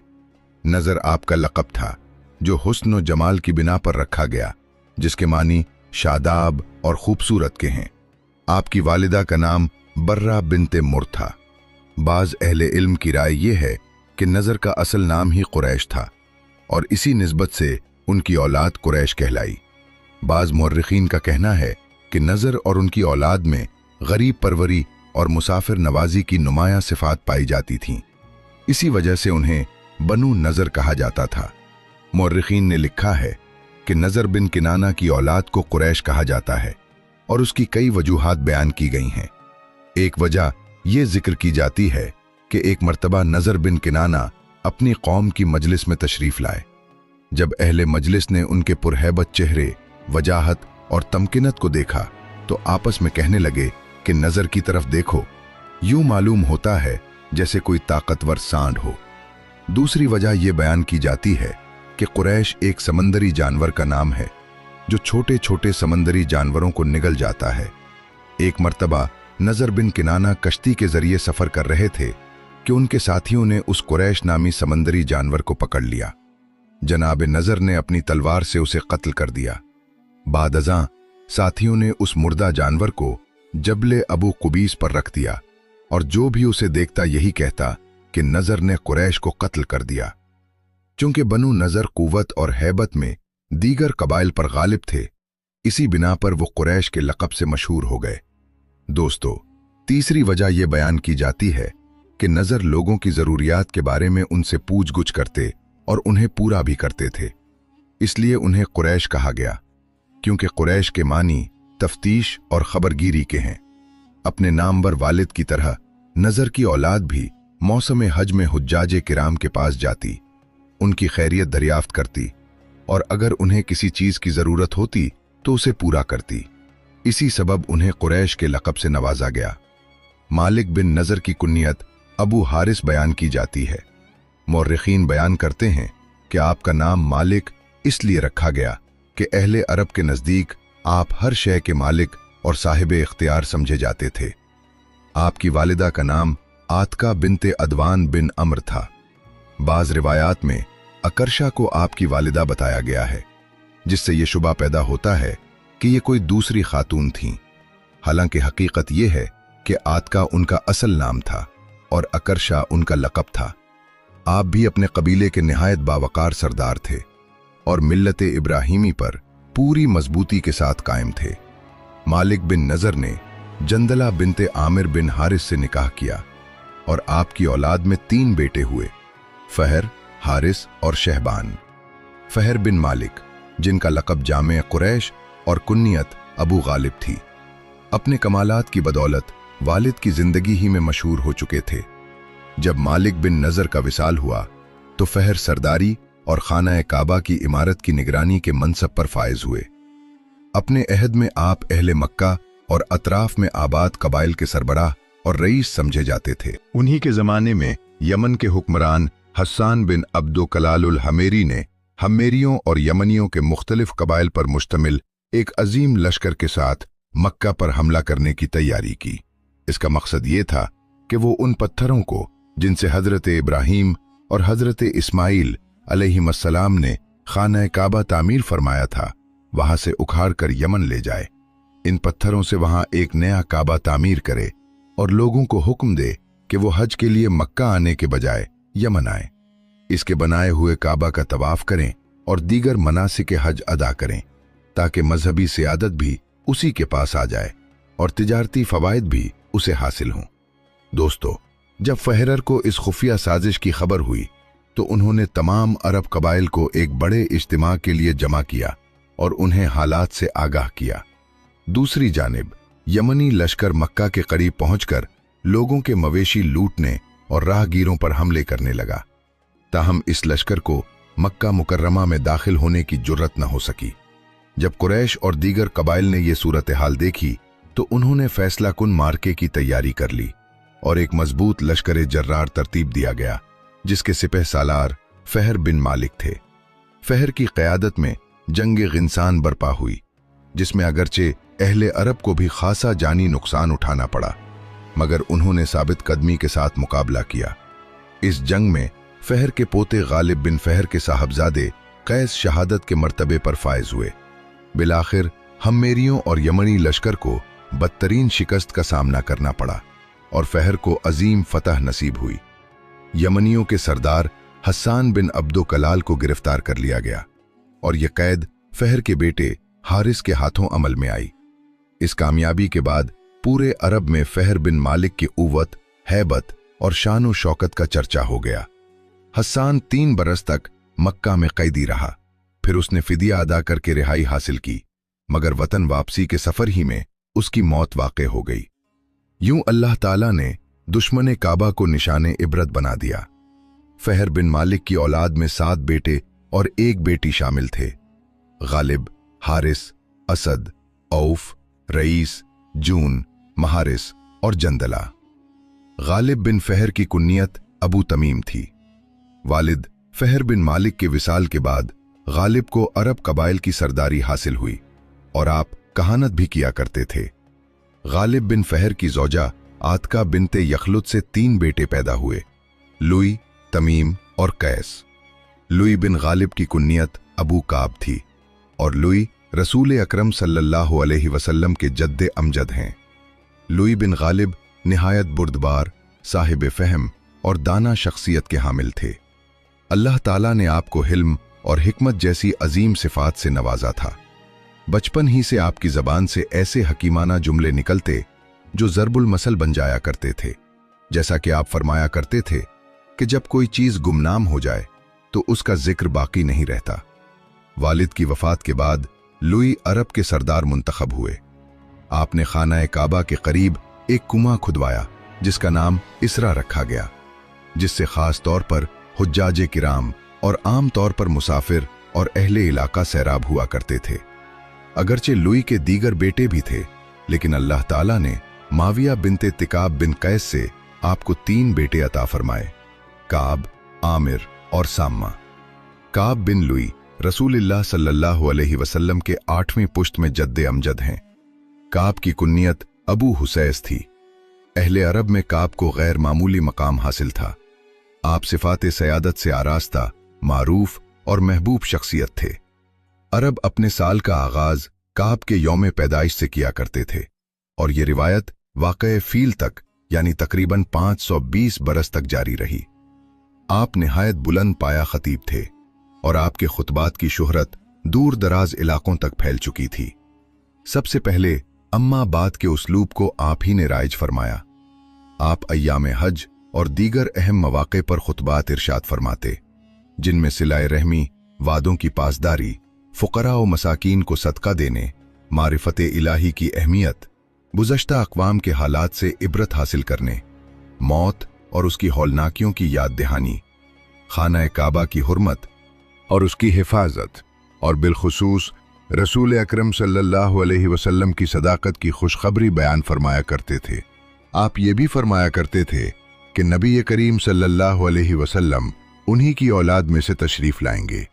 नज़र आपका लक़ब था जो हुस्न और जमाल की बिना पर रखा गया, जिसके मानी शादाब और खूबसूरत के हैं। आपकी वालिदा का नाम बर्रा बिनते मुर था। बाज़ अहले इल्म की राय ये है कि नज़र का असल नाम ही कुरैश था और इसी निस्बत से उनकी औलाद कुरैश कहलाई। बाज़ मुर्रिखीन का कहना है कि नज़र और उनकी औलाद में गरीब परवरी और मुसाफिर नवाजी की नुमायां सिफात पाई जाती थीं। इसी वजह से उन्हें बनु नज़र कहा जाता था। मुर्रिखीन ने लिखा है कि नज़र बिन किनाना की औलाद को कुरैश कहा जाता है और उसकी कई वजूहात बयान की गई हैं। एक वजह यह जिक्र की जाती है कि एक मर्तबा नज़र बिन किनाना अपनी कौम की मजलिस में तशरीफ लाए। जब अहले मजलिस ने उनके पुरहैबत चेहरे, वजाहत और तमकिनत को देखा तो आपस में कहने लगे कि नज़र की तरफ देखो, यूं मालूम होता है जैसे कोई ताकतवर सांड हो। दूसरी वजह यह बयान की जाती है कि कुरैश एक समंदरी जानवर का नाम है जो छोटे छोटे समंदरी जानवरों को निगल जाता है। एक मर्तबा नज़र बिन किनाना कश्ती के जरिए सफर कर रहे थे कि उनके साथियों ने उस कुरैश नामी समंदरी जानवर को पकड़ लिया। जनाब नज़र ने अपनी तलवार से उसे कत्ल कर दिया। बाद अज़ां साथियों ने उस मुर्दा जानवर को जबले अबू कुबीस पर रख दिया और जो भी उसे देखता यही कहता कि नज़र ने कुरैश को कत्ल कर दिया। चूंकि बनु नज़र कुव्वत और हैबत में दीगर कबाइल पर गालिब थे, इसी बिना पर वो कुरैश के लक़ब से मशहूर हो गए। दोस्तों, तीसरी वजह यह बयान की जाती है कि नज़र लोगों की ज़रूरियात के बारे में उनसे पूछ-गुछ करते और उन्हें पूरा भी करते थे। इसलिए उन्हें कुरैश कहा गया, क्योंकि कुरैश के मानी तफ्तीश और खबरगिरी के हैं। अपने नामवर वालिद की तरह नज़र की औलाद भी मौसम हज में हुज्जाज किराम के पास जाती, उनकी खैरियत दरियाफ्त करती और अगर उन्हें किसी चीज़ की ज़रूरत होती तो उसे पूरा करती। इसी सबब उन्हें कुरैश के लक़ब से नवाजा गया। मालिक बिन नज़र की कुन्नियत अबू हारिस बयान की जाती है। मुर्रिखीन बयान करते हैं कि आपका नाम मालिक इसलिए रखा गया कि अहले अरब के नज़दीक आप हर शय के मालिक और साहिब इख्तियार समझे जाते थे। आपकी वालिदा का नाम आतका बिनते अदवान बिन अम्र था। बाज़ रिवायात में अकर्शा को आपकी वालिदा बताया गया है, जिससे यह शुबा पैदा होता है कि ये कोई दूसरी खातून थीं। हालांकि हकीकत यह है कि आतका उनका असल नाम था और अकर्शा उनका लक़ब था। आप भी अपने कबीले के निहायत बावकार सरदार थे और मिल्लत इब्राहीमी पर पूरी मजबूती के साथ कायम थे। मालिक बिन नज़र ने जंदला बिनते आमिर बिन हारिस से निकाह किया और आपकी औलाद में 3 बेटे हुए, फहर, हारिस और शहबान। फहर बिन मालिक, जिनका लक़ब जामे कुरैश और कुन्नियत अबू गालिब थी, अपने कमालात की बदौलत वालिद की जिंदगी ही में मशहूर हो चुके थे। जब मालिक बिन नज़र का विसाल हुआ तो फहर सरदारी और खाना काबा की इमारत की निगरानी के मनसब पर फायज हुए। अपने अहद में आप अहले मक्का और अतराफ में आबाद कबाइल के सरबराह और रईस समझे जाते थे। उन्हीं के ज़माने में यमन के हुक्मरान हस्सान बिन अब्दो कलालुल हमेरी ने हमेरियों और यमनियों के मुख्तलिफ कबाइल पर मुश्तमिल एक अजीम लश्कर के साथ मक्का पर हमला करने की तैयारी की। इसका मकसद ये था कि वो उन पत्थरों को जिनसे हज़रत इब्राहीम और हज़रत इस्माइल अलैहिस्सलाम ने खाना काबा तामीर फरमाया था, वहां से उखाड़ कर यमन ले जाए। इन पत्थरों से वहां एक नया काबा तामीर करे और लोगों को हुक्म दे कि वो हज के लिए मक्का आने के बजाय यमन आए। इसके बनाए हुए काबा का तवाफ करें और दीगर मनासिक हज अदा करें, ताकि मजहबी सियादत भी उसी के पास आ जाए और तिजारती फवायद भी उसे हासिल हों। दोस्तों, जब फहरर को इस खुफिया साजिश की खबर हुई तो उन्होंने तमाम अरब कबाइल को एक बड़े इज्तिमा के लिए जमा किया और उन्हें हालात से आगाह किया। दूसरी जानिब यमनी लश्कर मक्का के करीब पहुंचकर लोगों के मवेशी लूटने और राहगीरों पर हमले करने लगा। ताहम इस लश्कर को मक्का मुकर्रमा में दाखिल होने की जुर्रत न हो सकी। जब कुरैश और दीगर कबाइल ने यह सूरत हाल देखी तो उन्होंने फैसला कुन मार्के की तैयारी कर ली और एक मजबूत लश्कर जर्रार तरतीब दिया गया, जिसके सिपह सालार फहर बिन मालिक थे। फहर की क़यादत में जंग गिंसान बर्पा हुई, जिसमें अगरचे अहले अरब को भी खासा जानी नुकसान उठाना पड़ा, मगर उन्होंने साबित कदमी के साथ मुकाबला किया। इस जंग में फहर के पोते गालिब बिन फहर के साहबजादे कैस शहादत के मर्तबे पर फायज हुए। बिलाखिर हम्मेरियों और यमनी लश्कर को बदतरीन शिकस्त का सामना करना पड़ा और फहर को अजीम फतह नसीब हुई। यमनियों के सरदार हस्सान बिन अब्दो कलाल को गिरफ्तार कर लिया गया और यह कैद फहर के बेटे हारिस के हाथों अमल में आई। इस कामयाबी के बाद पूरे अरब में फहर बिन मालिक की उवत, हैबत और शान व शौकत का चर्चा हो गया। हस्सान 3 बरस तक मक्का में कैदी रहा, फिर उसने फिदिया अदा करके रिहाई हासिल की, मगर वतन वापसी के सफर ही में उसकी मौत वाक़ हो गई। यूं अल्लाह ताला ने दुश्मन काबा को निशाने इबरत बना दिया। फहर बिन मालिक की औलाद में 7 बेटे और 1 बेटी शामिल थे। गालिब, हारिस, असद, औफ, रईस, जून, महारिस और जंदला। गालिब बिन फहर की कुन्नियत अबू तमीम थी। वालिद फहर बिन मालिक के विसाल के बाद गालिब को अरब कबाइल की सरदारी हासिल हुई और आप कहानत भी किया करते थे। गालिब बिन फहर की ज़ौजा आतका बिनते यखलुत से 3 बेटे पैदा हुए, लुई, तमीम और कैस। लुई बिन गालिब की कुन्नियत अबू काब थी और लुई रसूल अकरम सल्लल्लाहु अलैहि वसल्लम के जद्दे अमजद हैं। लुई बिन गालिब निहायत बुर्दबार, साहिब फहम और दाना शख्सियत के हामिल थे। अल्लाह ताला ने आपको हिल्म और हिकमत जैसी अजीम सिफात से नवाजा था। बचपन ही से आपकी ज़बान से ऐसे हकीमाना जुमले निकलते जो ज़रबुल मसल बन जाया करते थे। जैसा कि आप फरमाया करते थे कि जब कोई चीज़ गुमनाम हो जाए तो उसका जिक्र बाकी नहीं रहता। वालिद की वफ़ात के बाद लुई अरब के सरदार मुंतखब हुए। आपने खाना काबा के करीब एक कुआं खुदवाया जिसका नाम इसरा रखा गया, जिससे ख़ास तौर पर हुज्जाज किराम और आम तौर पर मुसाफिर और अहले इलाका सैराब हुआ करते थे। अगरचे लुई के दीगर बेटे भी थे, लेकिन अल्लाह ताला ने माविया बिनते तिकाब बिन कैस से आपको 3 बेटे अता फरमाए, काब, आमिर और साम्मा। काब बिन लुई रसूलुल्लाह सल्लल्लाहु अलैहि वसल्लम के 8वें पुश्त में जद्दे अमजद हैं। काब की कुन्नियत अबू हुसैस थी। अहले अरब में काब को गैर मामूली मकाम हासिल था। आप सिफात सयादत से आरास्ता, मारूफ और महबूब शख्सियत थे। अरब अपने साल का आगाज काब के यौम पैदाइश से किया करते थे और ये रिवायत वाक़ए फील तक यानी तकरीबन 520 बरस तक जारी रही। आप निहायत बुलंद पाया खतीब थे और आपके खुतबात की शुहरत दूर दराज इलाकों तक फैल चुकी थी। सबसे पहले अम्मा बात के उसलूब को आप ही ने राइज फरमाया। आप अय्याम हज और दीगर अहम मौक़े पर खुतबात इरशाद फरमाते, जिनमें सिलाए रहमी, वादों की पासदारी, फ़ुक़रा व मसाकीन को सदका देने, मारिफत इलाही की अहमियत, गुज़श्ता अक़वाम के हालात से इबरत हासिल करने, मौत और उसकी हौलनाकियों की याद दहानी, खाना काबा की हुर्मत और उसकी हिफाजत, और बिलखुसूस रसूल अकरम सल्लल्लाहु अलैहि वसल्लम की सदाकत की खुशखबरी बयान फरमाया करते थे। आप ये भी फरमाया करते थे कि नबी करीम सल्लल्लाहु अलैहि वसल्लम उन्हीं की औलाद में से तशरीफ़ लाएंगे।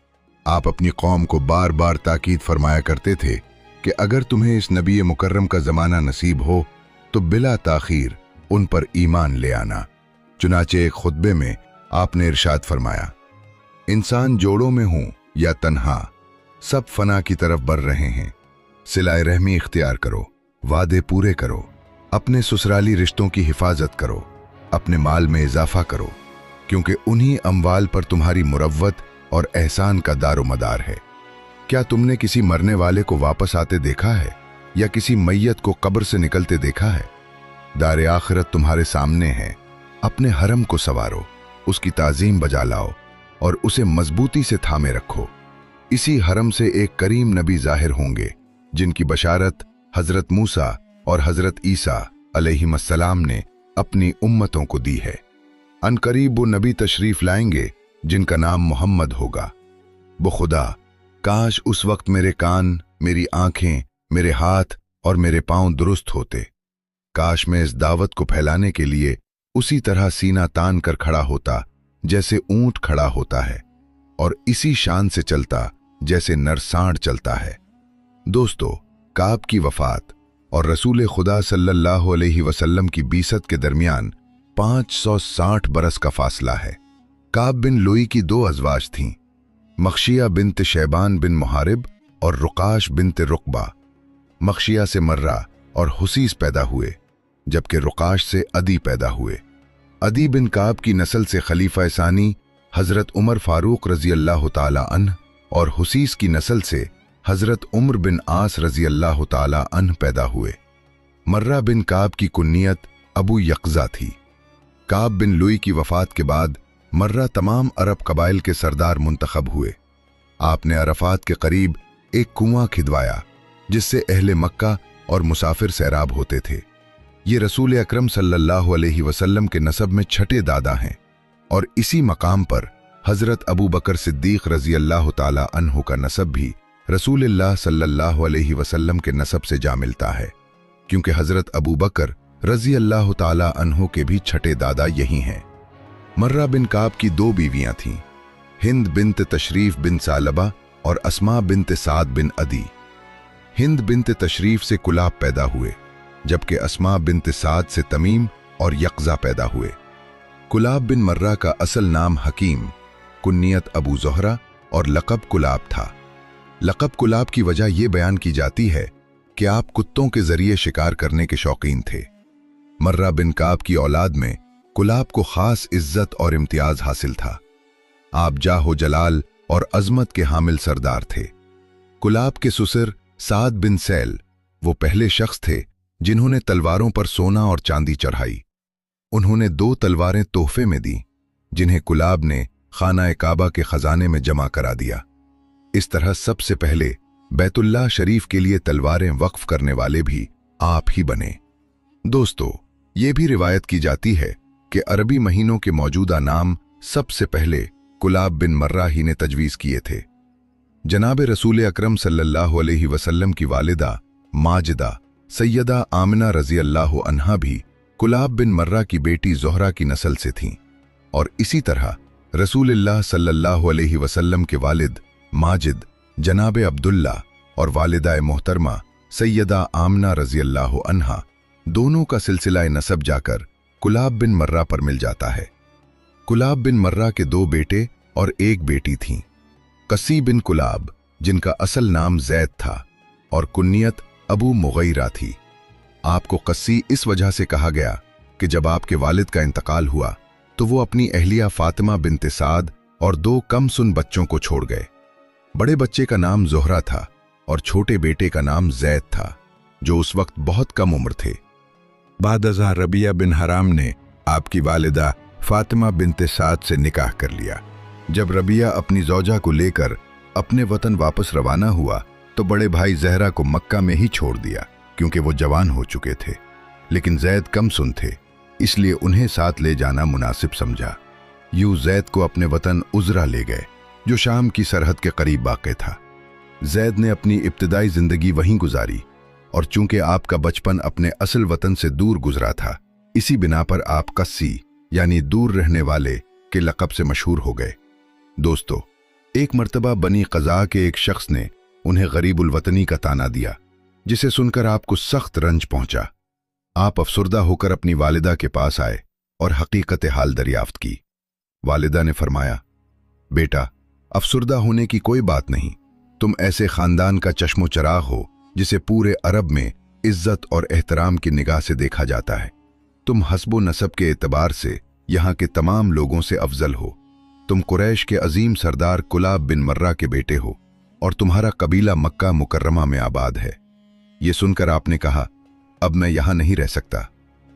आप अपनी कौम को बार बार ताकीद फरमाया करते थे कि अगर तुम्हें इस नबी मुकर्रम का ज़माना नसीब हो तो बिला ताख़ीर उन पर ईमान ले आना। चुनाचे एक खुतबे में आपने इरशाद फरमाया, इंसान जोड़ों में हूँ या तन्हा, सब फना की तरफ बढ़ रहे हैं। सिलाए रहमी इख्तियार करो, वादे पूरे करो, अपने ससुराली रिश्तों की हिफाजत करो, अपने माल में इजाफा करो, क्योंकि उन्हीं अमवाल पर तुम्हारी मुरव्वत और एहसान का दारोमदार है। क्या तुमने किसी मरने वाले को वापस आते देखा है या किसी मैयत को कब्र से निकलते देखा है? दार आखिरत तुम्हारे सामने है। अपने हरम को संवारो, उसकी ताजीम बजा लाओ और उसे मजबूती से थामे रखो। इसी हरम से एक करीम नबी जाहिर होंगे जिनकी बशारत हजरत मूसा और हजरत ईसा अलैहिस्सलाम ने अपनी उम्मतों को दी है। अनकरीब वो नबी तशरीफ लाएंगे जिनका नाम मोहम्मद होगा। वो खुदा, काश उस वक्त मेरे कान, मेरी आंखें, मेरे हाथ और मेरे पांव दुरुस्त होते। काश मैं इस दावत को फैलाने के लिए उसी तरह सीना तान कर खड़ा होता जैसे ऊंट खड़ा होता है, और इसी शान से चलता जैसे नरसांड चलता है। दोस्तों, काब की वफात और रसूल खुदा सल्लल्लाहु अलैहि वसल्लम की बीसत के दरमियान 560 बरस का फासला है। काब बिन लुई की दो अज़वाज थीं, मखशिया बिन्त शैबान बिन मुहारिब और रुकाश बिन्त रुकबा। मखशिया से मर्रा और हुसीस पैदा हुए, जबकि रुकाश से अदी पैदा हुए। अदी बिन काब की नस्ल से खलीफा सानी हजरत उमर फारूक रजी अल्लाह ताला अन्ह और हुसीस की नस्ल से हजरत उम्र बिन आस रजी अल्लाह ताला अन्ह पैदा हुए। मर्रा बिन काब की कुन्नियत अबू यक़ज़ा थी। काब बिन लुई की वफात के बाद मर्रा तमाम अरब कबाइल के सरदार मुंतखब हुए। आपने अरफात के करीब एक कुआं खिदवाया जिससे अहले मक्का और मुसाफिर सैराब होते थे। ये रसूल अकरम सल्लल्लाहु अलैहि वसल्लम के नसब में छठे दादा हैं, और इसी मकाम पर हजरत अबू बकर सिद्दीक रजी अल्लाह ताला अन्हु का नसब भी रसूलुल्लाह सल्लल्लाहु अलैहि वसल्लम के नसब से जा मिलता है, क्योंकि हजरत अबू बकर रजी अल्लाह ताला अन्हु के भी छठे दादा यही हैं। मर्रा बिन काब की दो बीवियां थीं, हिंद बिन्त तशरीफ बिन सालबा और अस्मा बिन्त साद बिन अदी। हिंद बिन्त तशरीफ से कुलाब पैदा हुए, जबकि अस्मा बिन्त साद से तमीम और यक़ज़ा पैदा हुए। कुलाब बिन मर्रा का असल नाम हकीम, कुन्नियत अबू ज़ोहरा और लक़ब कुलाब था। लक़ब कुलाब की वजह यह बयान की जाती है कि आप कुत्तों के जरिए शिकार करने के शौकीन थे। मर्रा बिन काब की औलाद में कुलाब को खास इज्जत और इम्तियाज हासिल था। आप जाहो जलाल और अजमत के हामिल सरदार थे। कुलाब के ससुर साद बिन सैल वो पहले शख्स थे जिन्होंने तलवारों पर सोना और चांदी चढ़ाई। उन्होंने 2 तलवारें तोहफे में दी, जिन्हें कुलाब ने खाना काबा के खजाने में जमा करा दिया। इस तरह सबसे पहले बैतुल्लाह शरीफ के लिए तलवारें वक्फ करने वाले भी आप ही बने। दोस्तों, ये भी रिवायत की जाती है कि अरबी महीनों के मौजूदा नाम सबसे पहले कुलाब बिन मर्रा ही ने तजवीज़ किए थे। जनाब रसूल अकरम सल्लल्लाहु अलैहि वसल्लम की वालिदा माजिदा सैयदा आमिना रजी अल्लाह अन्हा भी कुलाब बिन मर्रा की बेटी ज़ोहरा की नस्ल से थीं, और इसी तरह रसूलुल्लाह सल्लल्लाहु अलैहि वसल्लम के वालिद माजिद जनाब अब्दुल्ला और वालिदा मोहतरमा सैयदा आमिना रजी अल्लाह अन्हा दोनों का सिलसिला नसब जाकर कुलाब बिन मर्रा पर मिल जाता है। कुलाब बिन मर्रा के 2 बेटे और 1 बेटी थीं। कसी बिन कुलाब, जिनका असल नाम जैद था और कुन्नियत अबू मुगैरा थी। आपको कस्सी इस वजह से कहा गया कि जब आपके वालिद का इंतकाल हुआ तो वो अपनी अहलिया फातिमा बिन्त साद और 2 कम सुन बच्चों को छोड़ गए। बड़े बच्चे का नाम ज़ोहरा था और छोटे बेटे का नाम जैद था, जो उस वक्त बहुत कम उम्र थे। बाद अज़ा रबिया बिन हराम ने आपकी वालिदा फातिमा बिन्त साद से निकाह कर लिया। जब रबिया अपनी ज़ौजा को लेकर अपने वतन वापस रवाना हुआ तो बड़े भाई ज़हरा को मक्का में ही छोड़ दिया, क्योंकि वो जवान हो चुके थे। लेकिन जैद कम सुन थे, इसलिए उन्हें साथ ले जाना मुनासिब समझा। यूं जैद को अपने वतन उज़रा ले गए, जो शाम की सरहद के करीब वाक़ था। जैद ने अपनी इब्तिदाई ज़िंदगी वहीं गुजारी, और चूंकि आपका बचपन अपने असल वतन से दूर गुजरा था, इसी बिना पर आप कस्सी यानी दूर रहने वाले के लक़ब से मशहूर हो गए। दोस्तों, एक मर्तबा बनी क़ज़ा के एक शख्स ने उन्हें गरीबुल वतनी का ताना दिया, जिसे सुनकर आपको सख्त रंज पहुंचा। आप अफसुर्दा होकर अपनी वालिदा के पास आए और हकीकत हाल दरियाफ्त की। वालिदा ने फरमाया, बेटा, अफसुर्दा होने की कोई बात नहीं। तुम ऐसे खानदान का चश्मो चराग हो जिसे पूरे अरब में इज्जत और एहतराम की निगाह से देखा जाता है। तुम हस्बो नसब के एतबार से यहाँ के तमाम लोगों से अफजल हो। तुम कुरैश के अजीम सरदार कुलाब बिन मर्रा के बेटे हो और तुम्हारा कबीला मक्का मुकर्रमा में आबाद है। ये सुनकर आपने कहा, अब मैं यहाँ नहीं रह सकता।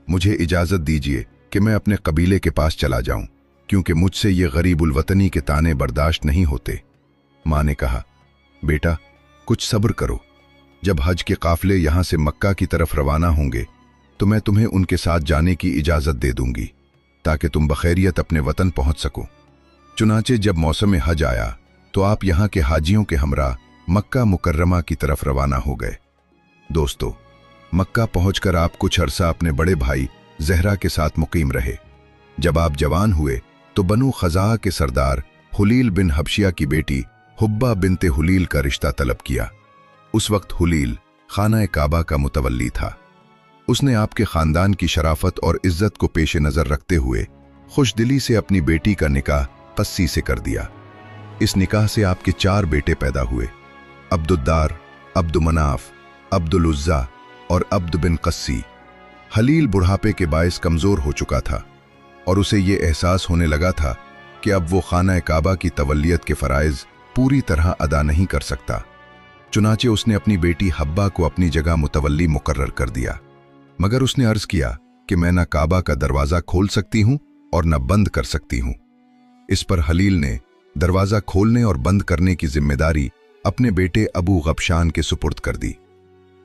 मुझे इजाज़त दीजिए कि मैं अपने कबीले के पास चला जाऊं, क्योंकि मुझसे ये गरीब उल वतनी के ताने बर्दाश्त नहीं होते। माँ ने कहा, बेटा कुछ सब्र करो, जब हज के काफिले यहाँ से मक्का की तरफ रवाना होंगे तो मैं तुम्हें उनके साथ जाने की इजाज़त दे दूंगी, ताकि तुम बखैरियत अपने वतन पहुंच सको। चुनाचे जब मौसम हज आया तो आप यहाँ के हाजियों के हमरा मक्का मुकर्रमा की तरफ रवाना हो गए। दोस्तों, मक्का पहुंचकर आप कुछ अरसा अपने बड़े भाई ज़हरा के साथ मुकीम रहे। जब आप जवान हुए तो बनु खज़ा के सरदार हुलील बिन हबशिया की बेटी हुब्बा बिनते हुलील का रिश्ता तलब किया। उस वक्त हुलील खाना काबा का मुतवल्ली था। उसने आपके खानदान की शराफत और इज्जत को पेश नज़र रखते हुए खुशदिली से अपनी बेटी का निकाह कस्सी से कर दिया। इस निकाह से आपके 4 बेटे पैदा हुए, अब्दुद्दार, अब्दुमनाफ, अब्दुल उज़्ज़ा और अब्द बिन कस्सी। हलील बुढ़ापे के बायस कमज़ोर हो चुका था और उसे ये एहसास होने लगा था कि अब वो खाना काबा की तवल्लियत के फ़राइज़ पूरी तरह अदा नहीं कर सकता। चुनाचे उसने अपनी बेटी हब्बा को अपनी जगह मुतवल्ली मुकर्रर कर दिया, मगर उसने अर्ज़ किया कि मैं न काबा का दरवाज़ा खोल सकती हूँ और न बंद कर सकती हूँ। इस पर हलील ने दरवाज़ा खोलने और बंद करने की जिम्मेदारी अपने बेटे अबू गबशान के सुपुर्द कर दी।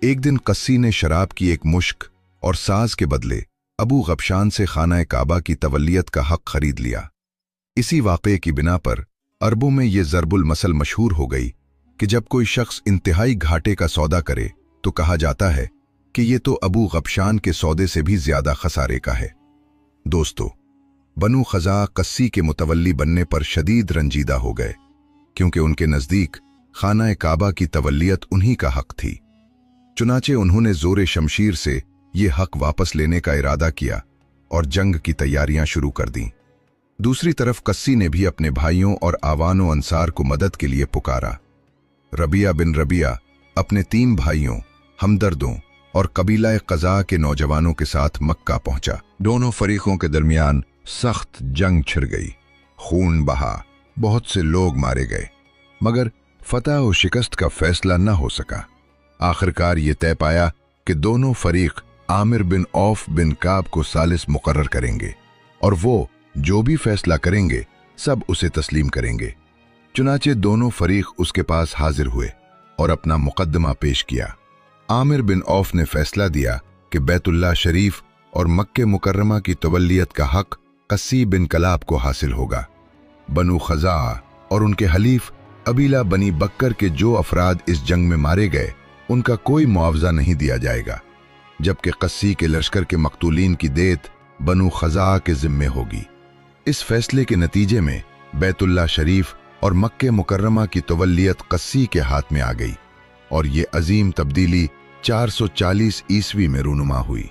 एक दिन कस्सी ने शराब की एक मुश्क और साज के बदले अबू गबशान से खाना काबा की तवल्लियत का हक खरीद लिया। इसी वाक़े की बिना पर अरबों में ये ज़रबुल मसल मशहूर हो गई कि जब कोई शख्स इंतहाई घाटे का सौदा करे तो कहा जाता है कि ये तो अबू गबशान के सौदे से भी ज्यादा खसारे का है। दोस्तों, बनु खज़ा कस्सी के मुतवल्ली बनने पर शदीद रंजीदा हो गए, क्योंकि उनके नज़दीक खाना काबा की तवल्लियत उन्हीं का हक थी। चुनाचे उन्होंने ज़ोरे शमशीर से ये हक वापस लेने का इरादा किया और जंग की तैयारियां शुरू कर दीं। दूसरी तरफ कस्सी ने भी अपने भाइयों और आवानो अंसार को मदद के लिए पुकारा। रबिया बिन रबिया अपने 3 भाइयों, हमदर्दों और कबीला क़ज़ा के नौजवानों के साथ मक्का पहुंचा। दोनों फरीकों के दरमियान सख्त जंग छिड़ गई, खून बहा, बहुत से लोग मारे गए, मगर फतह और शिकस्त का फैसला न हो सका। आखिरकार ये तय पाया कि दोनों फरीक आमिर बिन औफ बिन काब को सालिस मुकर्रर करेंगे और वो जो भी फैसला करेंगे सब उसे तस्लीम करेंगे। चुनाचे दोनों फरीक उसके पास हाजिर हुए और अपना मुकदमा पेश किया। आमिर बिन औफ ने फैसला दिया कि बैतुल्लाह शरीफ और मक्के मुकर्रमा की तवल्लियत का हक कस्सी बिन कलाब को हासिल होगा। बनु खज़ा और उनके हलीफ अबीला बनी बक्कर के जो अफराद इस जंग में मारे गए उनका कोई मुआवजा नहीं दिया जाएगा, जबकि कस्सी के लश्कर के मकतूलीन की देत बनु खज़ा के जिम्मे होगी। इस फैसले के नतीजे में बैतुल्लाह शरीफ और मक्के मुकर्रमा की तवल्लियत कस्सी के हाथ में आ गई और ये अजीम तब्दीली 440 ईस्वी में रूनुमा हुई।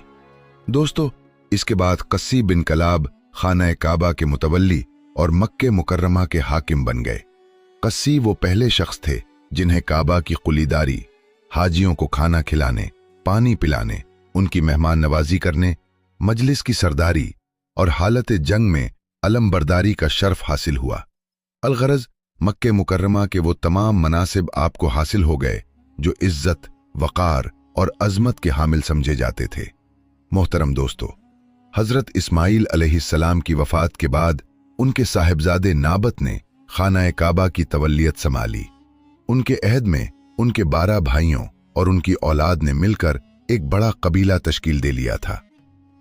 दोस्तों, इसके बाद कस्सी बिन कलाब खाना काबा के मुतवल्ली और मक्के मुकर्रमा के हाकिम बन गए। कस्सी वो पहले शख्स थे जिन्हें काबा की कुलीदारी, हाजियों को खाना खिलाने, पानी पिलाने, उनकी मेहमान नवाजी करने, मजलिस की सरदारी और हालत जंग में अलमबरदारी का शर्फ हासिल हुआ। अलगरज मक्के मुकर्रमा के वो तमाम मनासिब आपको हासिल हो गए जो इज्जत, वक़ार और अजमत के हामिल समझे जाते थे। मोहतरम दोस्तों, हज़रत इस्माइल अलैहिस्सलाम की वफ़ात के बाद उनके साहिबजादे नाबत ने खाना काबा की तवल्लियत संभाली। उनके अहद में उनके 12 भाइयों और उनकी औलाद ने मिलकर एक बड़ा कबीला तश्कील दे लिया था।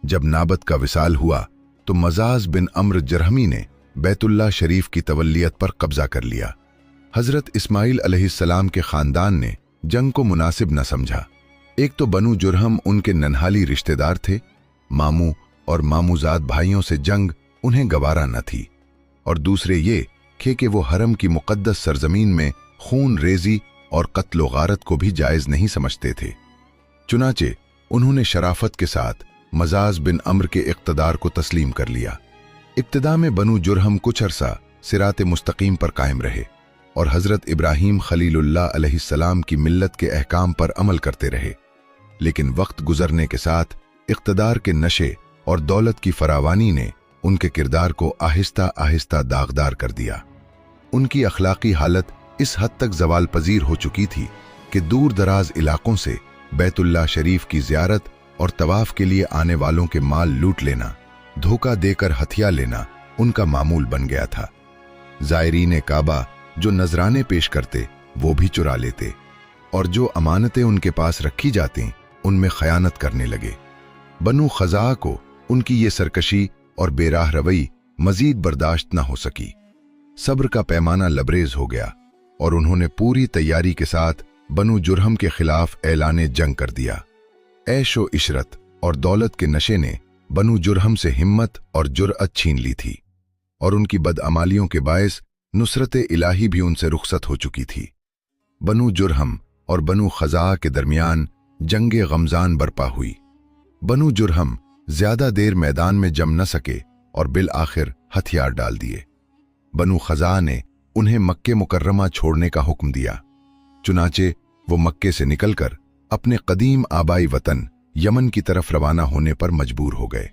जब नाबत का विसाल हुआ तो मजाज बिन अम्र जरहमी ने बैतुल्लाह शरीफ की तवल्लियत पर कब्जा कर लिया। हज़रत इस्माइल अलैहिस्सलाम के ख़ानदान ने जंग को मुनासिब न समझा। एक तो बनु जुरहम उनके नन्हाली रिश्तेदार थे, मामू और मामूजाद भाइयों से जंग उन्हें गवारा न थी, और दूसरे ये कि वो हरम की मुक़द्दस सरजमीन में खून रेजी और कत्ल गारत को भी जायज़ नहीं समझते थे। चुनाचे उन्होंने शराफत के साथ मजाज बिन अम्र के इक़्तिदार को तस्लीम कर लिया। इब्तिदा में बनु जुरहम कुछ अरसा सिरात मुस्तकीम पर कायम रहे और हज़रत इब्राहीम खलीलुल्लाह अलैहिस्सलाम की मिल्लत के अहकाम पर अमल करते रहे, लेकिन वक्त गुजरने के साथ इक़्तिदार के नशे और दौलत की फरावानी ने उनके किरदार को आहिस्ता आहिस्ता दागदार कर दिया। उनकी अखलाकी हालत इस हद तक ज़वाल पजीर हो चुकी थी कि दूर दराज इलाकों से बैतुल्लाह शरीफ की ज़ियारत और तवाफ के लिए आने वालों के माल लूट लेना, धोखा देकर हथिया लेना उनका मामूल बन गया था। ज़ायरीन काबा जो नजराने पेश करते वो भी चुरा लेते और जो अमानतें उनके पास रखी जाती उनमें खयानत करने लगे। बनु खज़ा को उनकी ये सरकशी और बेराह रवई मजीद बर्दाश्त न हो सकी। सब्र का पैमाना लबरेज हो गया और उन्होंने पूरी तैयारी के साथ बनु जुरहम के खिलाफ ऐलाने जंग कर दिया। ऐशो इशरत और दौलत के नशे ने बनु जुरहम से हिम्मत और जुर्अत छीन ली थी और उनकी बदअमालियों के बायस नुसरत इलाही भी उनसे रुखसत हो चुकी थी। बनु जुरहम और बनु खज़ा के दरमियान जंगे गमजान बरपा हुई। बनु जुरहम ज्यादा देर मैदान में जम न सके और बिल आखिर हथियार डाल दिए। बनु खज़ा ने उन्हें मक्के मुकर्रमा छोड़ने का हुक्म दिया। चुनाचे वो मक्के से निकलकर अपने कदीम आबाई वतन यमन की तरफ रवाना होने पर मजबूर हो गए।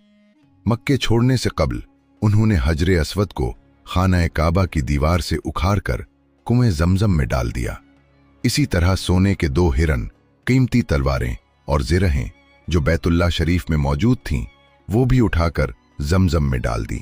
मक्के छोड़ने से कबल उन्होंने हजरे अस्वद को खाना काबा की दीवार से उखाड़ कर कुएं जमजम में डाल दिया। इसी तरह सोने के 2 हिरन, कीमती तलवारें और ज़िरहें जो बैतुल्लाह शरीफ में मौजूद थीं वो भी उठाकर जमजम में डाल दी।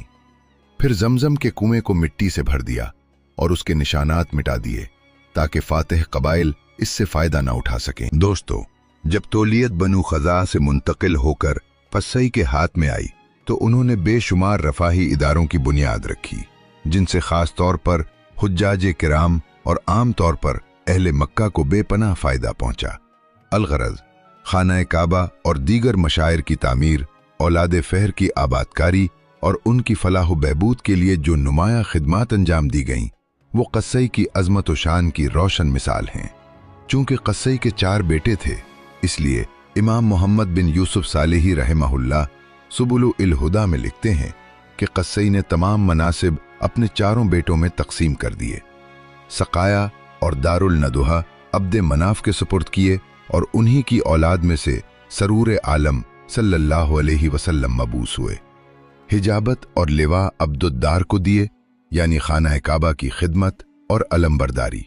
फिर जमजम के कुएं को मिट्टी से भर दिया और उसके निशानात मिटा दिए ताकि फातिह कबाइल इससे फायदा न उठा सकें। दोस्तों, जब तौलियत बनु खज़ा से मुंतकिल होकर क़स्सई के हाथ में आई तो उन्होंने बेशुमार रफ़ाही इदारों की बुनियाद रखी जिनसे ख़ास तौर पर हुज्जाज किराम और आम तौर पर अहले मक्का को बेपनाह फ़ायदा पहुंचा। अलगरज खाना काबा और दीगर मशायर की तामीर, औलाद फ़हर की आबादकारी और उनकी फलाह बहबूद के लिए जो नुमाया खिदमात अंजाम दी गईं वो क़स्सई की अज़मत व शान की रोशन मिसाल हैं। चूँकि क़स्सई के 4 बेटे थे इसलिए इमाम मोहम्मद बिन यूसुफ सालेही रहमहुल्लाह सुबुल इल हुदा में लिखते हैं कि क़स्सई ने तमाम मनासिब अपने 4 बेटों में तकसीम कर दिए। सकाया और दारुल नदुहा अब्दे मनाफ के सुपुर्द किए और उन्हीं की औलाद में से सरूर आलम सल्लल्लाहु अलैहि वसल्लम मबूस हुए। हिजाबत और लिवा अब्दुद्दार को दिए, यानी खाना काबा की खिदमत और अलमबरदारी।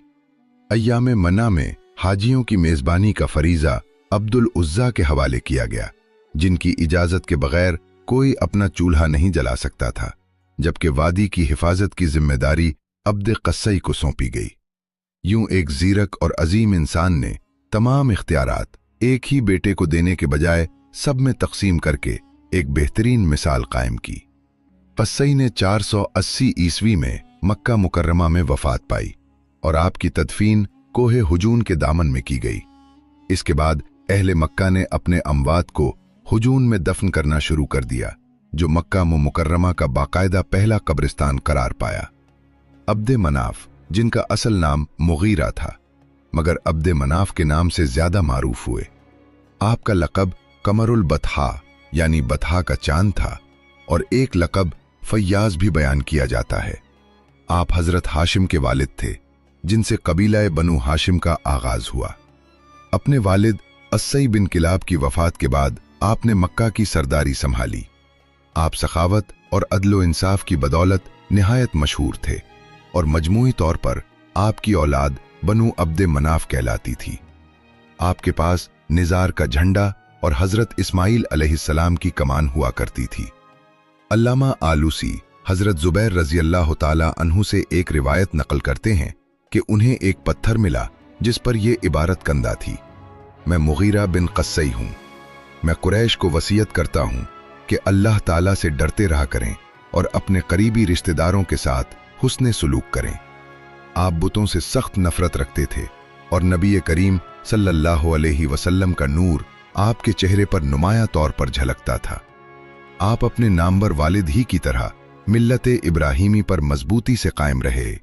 अय्याम मना में हाजियों की मेज़बानी का फरीज़ा अब्दुल उज़्ज़ा के हवाले किया गया, जिनकी इजाज़त के बगैर कोई अपना चूल्हा नहीं जला सकता था, जबकि वादी की हिफाजत की जिम्मेदारी अब्द क़स्सई को सौंपी गई। यूं एक ज़ीरक और अजीम इंसान ने तमाम इख्तियारात एक ही बेटे को देने के बजाय सब में तकसीम करके एक बेहतरीन मिसाल कायम की। क़स्सई ने 480 ईस्वी में मक्का मुकर्रमा में वफ़ात पाई और आपकी तदफीन कोहे हुजून के दामन में की गई। इसके बाद अहले मक्का ने अपने अमवात को हुजून में दफन करना शुरू कर दिया, जो मक्का मुकर्रमा का बाकायदा पहला कब्रिस्तान करार पाया। अब्दे मनाफ, जिनका असल नाम मुगीरा था मगर अब्दे मनाफ के नाम से ज्यादा मारूफ हुए। आपका लक़ब कमरुल बतहा यानी बतहा का चांद था और एक लक़ब फय्याज भी बयान किया जाता है। आप हजरत हाशिम के वालिद थे, जिनसे कबीला बनु हाशिम का आगाज हुआ। अपने वालिद अस्सई बिन किलाब की वफात के बाद आपने मक्का की सरदारी संभाली। आप सखावत और अदलो इंसाफ की बदौलत निहायत मशहूर थे और मजमूई तौर पर आपकी औलाद बनु अब्दे मनाफ कहलाती थी। आपके पास निज़ार का झंडा और हजरत इस्माइल अलैहिस्सलाम की कमान हुआ करती थी। अल्लामा आलूसी हजरत जुबैर रज़ी अल्लाह ताला अन्हु से एक रिवायत नकल करते हैं कि उन्हें एक पत्थर मिला जिस पर यह इबारत कंदा थी, मैं मुगीरा बिन क़स्सई हूँ। मैं कुरैश को वसीयत करता हूँ कि अल्लाह ताला से डरते रहा करें और अपने करीबी रिश्तेदारों के साथ हुस्ने सुलूक करें। आप बुतों से सख्त नफरत रखते थे और नबी करीम सल्लल्लाहु अलैहि वसल्लम का नूर आपके चेहरे पर नुमाया तौर पर झलकता था। आप अपने नामवर वालिद ही की तरह मिल्लत इब्राहीमी पर मजबूती से कायम रहे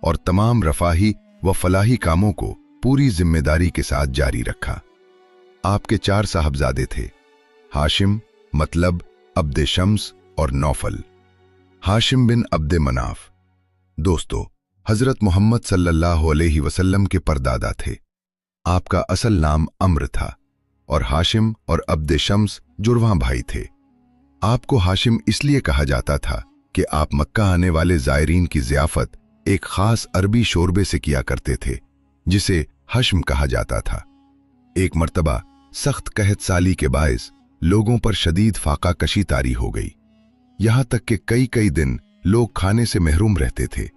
और तमाम रफाही व फलाही कामों को पूरी जिम्मेदारी के साथ जारी रखा। आपके 4 साहबजादे थे, हाशिम मतलब अब्दे शम्स और नौफल। हाशिम बिन अब्दे मनाफ दोस्तों हजरत मोहम्मद सल्लल्लाहु अलैहि वसल्लम के परदादा थे। आपका असल नाम अम्र था और हाशिम और अब्दे शम्स जुड़वां भाई थे। आपको हाशिम इसलिए कहा जाता था कि आप मक्का आने वाले ज़ायरीन की ज़ियाफ़त एक ख़ास अरबी शोरबे से किया करते थे जिसे हश्म कहा जाता था। एक मर्तबा सख्त कहत साली के बायस लोगों पर शदीद फाका कशी तारी हो गई, यहां तक कि कई कई दिन लोग खाने से महरूम रहते थे।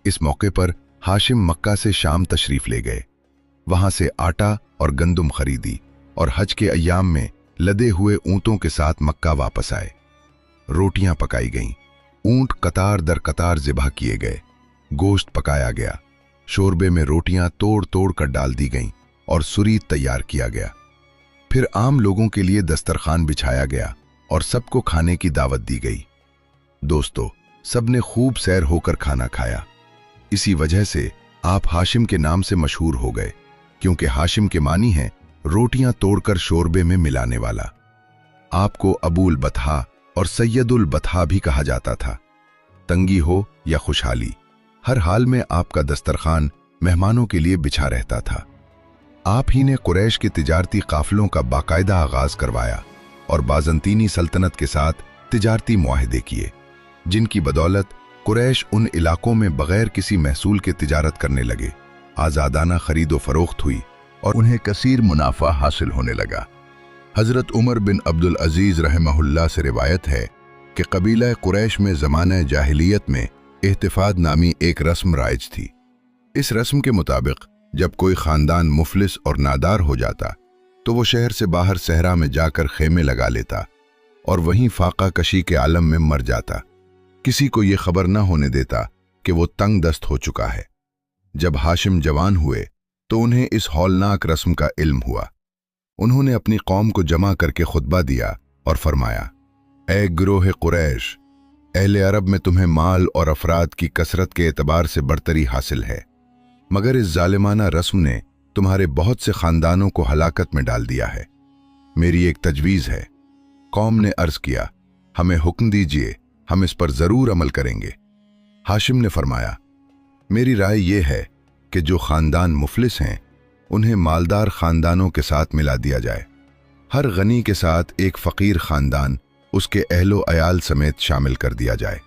इस मौके पर हाशिम मक्का से शाम तशरीफ ले गए, वहां से आटा और गंदुम खरीदी और हज के अय्याम में लदे हुए ऊंटों के साथ मक्का वापस आए। रोटियां पकाई गईं, ऊंट कतार दर कतार ज़िबह किए गए, गोश्त पकाया गया, शोरबे में रोटियां तोड़ तोड़ कर डाल दी गईं और सुरीद तैयार किया गया। फिर आम लोगों के लिए दस्तरखान बिछाया गया और सबको खाने की दावत दी गई। दोस्तों, सबने खूब सैर होकर खाना खाया। इसी वजह से आप हाशिम के नाम से मशहूर हो गए, क्योंकि हाशिम के मानी हैं रोटियां तोड़कर शोरबे में मिलाने वाला। आपको अबूल बतहा और सैयदुल बतहा भी कहा जाता था। तंगी हो या खुशहाली, हर हाल में आपका दस्तरखान मेहमानों के लिए बिछा रहता था। आप ही ने कुरैश के तिजारती काफिलों का बाकायदा आगाज करवाया और बाज़ंतीनी सल्तनत के साथ तिजारती मुआहदे किए, जिनकी बदौलत कुरैश उन इलाकों में बगैर किसी महसूल के तिजारत करने लगे। आज़ादाना खरीदो फरोख्त हुई और उन्हें कसीर मुनाफा हासिल होने लगा। हज़रत उमर बिन अब्दुल अजीज़ रहमहुल्लाह से रिवायत है कि कबीला कुरैश में ज़माना जाहिलियत में इहतिफाद नामी एक रस्म राइज थी। इस रस्म के मुताबिक जब कोई ख़ानदान मुफलिस और नादार हो जाता तो वो शहर से बाहर सहरा में जाकर खेमे लगा लेता और वहीं फाका कशी के आलम में मर जाता। किसी को ये खबर न होने देता कि वो तंग दस्त हो चुका है। जब हाशिम जवान हुए तो उन्हें इस हौलनाक रस्म का इल्म हुआ। उन्होंने अपनी कौम को जमा करके खुतबा दिया और फरमाया, ए गिरोह कुरैश, अहले अरब में तुम्हें माल और अफराद की कसरत के एतबार से बरतरी हासिल है, मगर इस जालिमाना रस्म ने तुम्हारे बहुत से खानदानों को हलाकत में डाल दिया है। मेरी एक तजवीज़ है। कौम ने अर्ज किया, हमें हुक्म दीजिए, हम इस पर ज़रूर अमल करेंगे। हाशिम ने फरमाया, मेरी राय यह है कि जो ख़ानदान मुफलिस हैं उन्हें मालदार ख़ानदानों के साथ मिला दिया जाए। हर गनी के साथ एक फ़कीर ख़ानदान उसके अहलो अयाल समेत शामिल कर दिया जाए।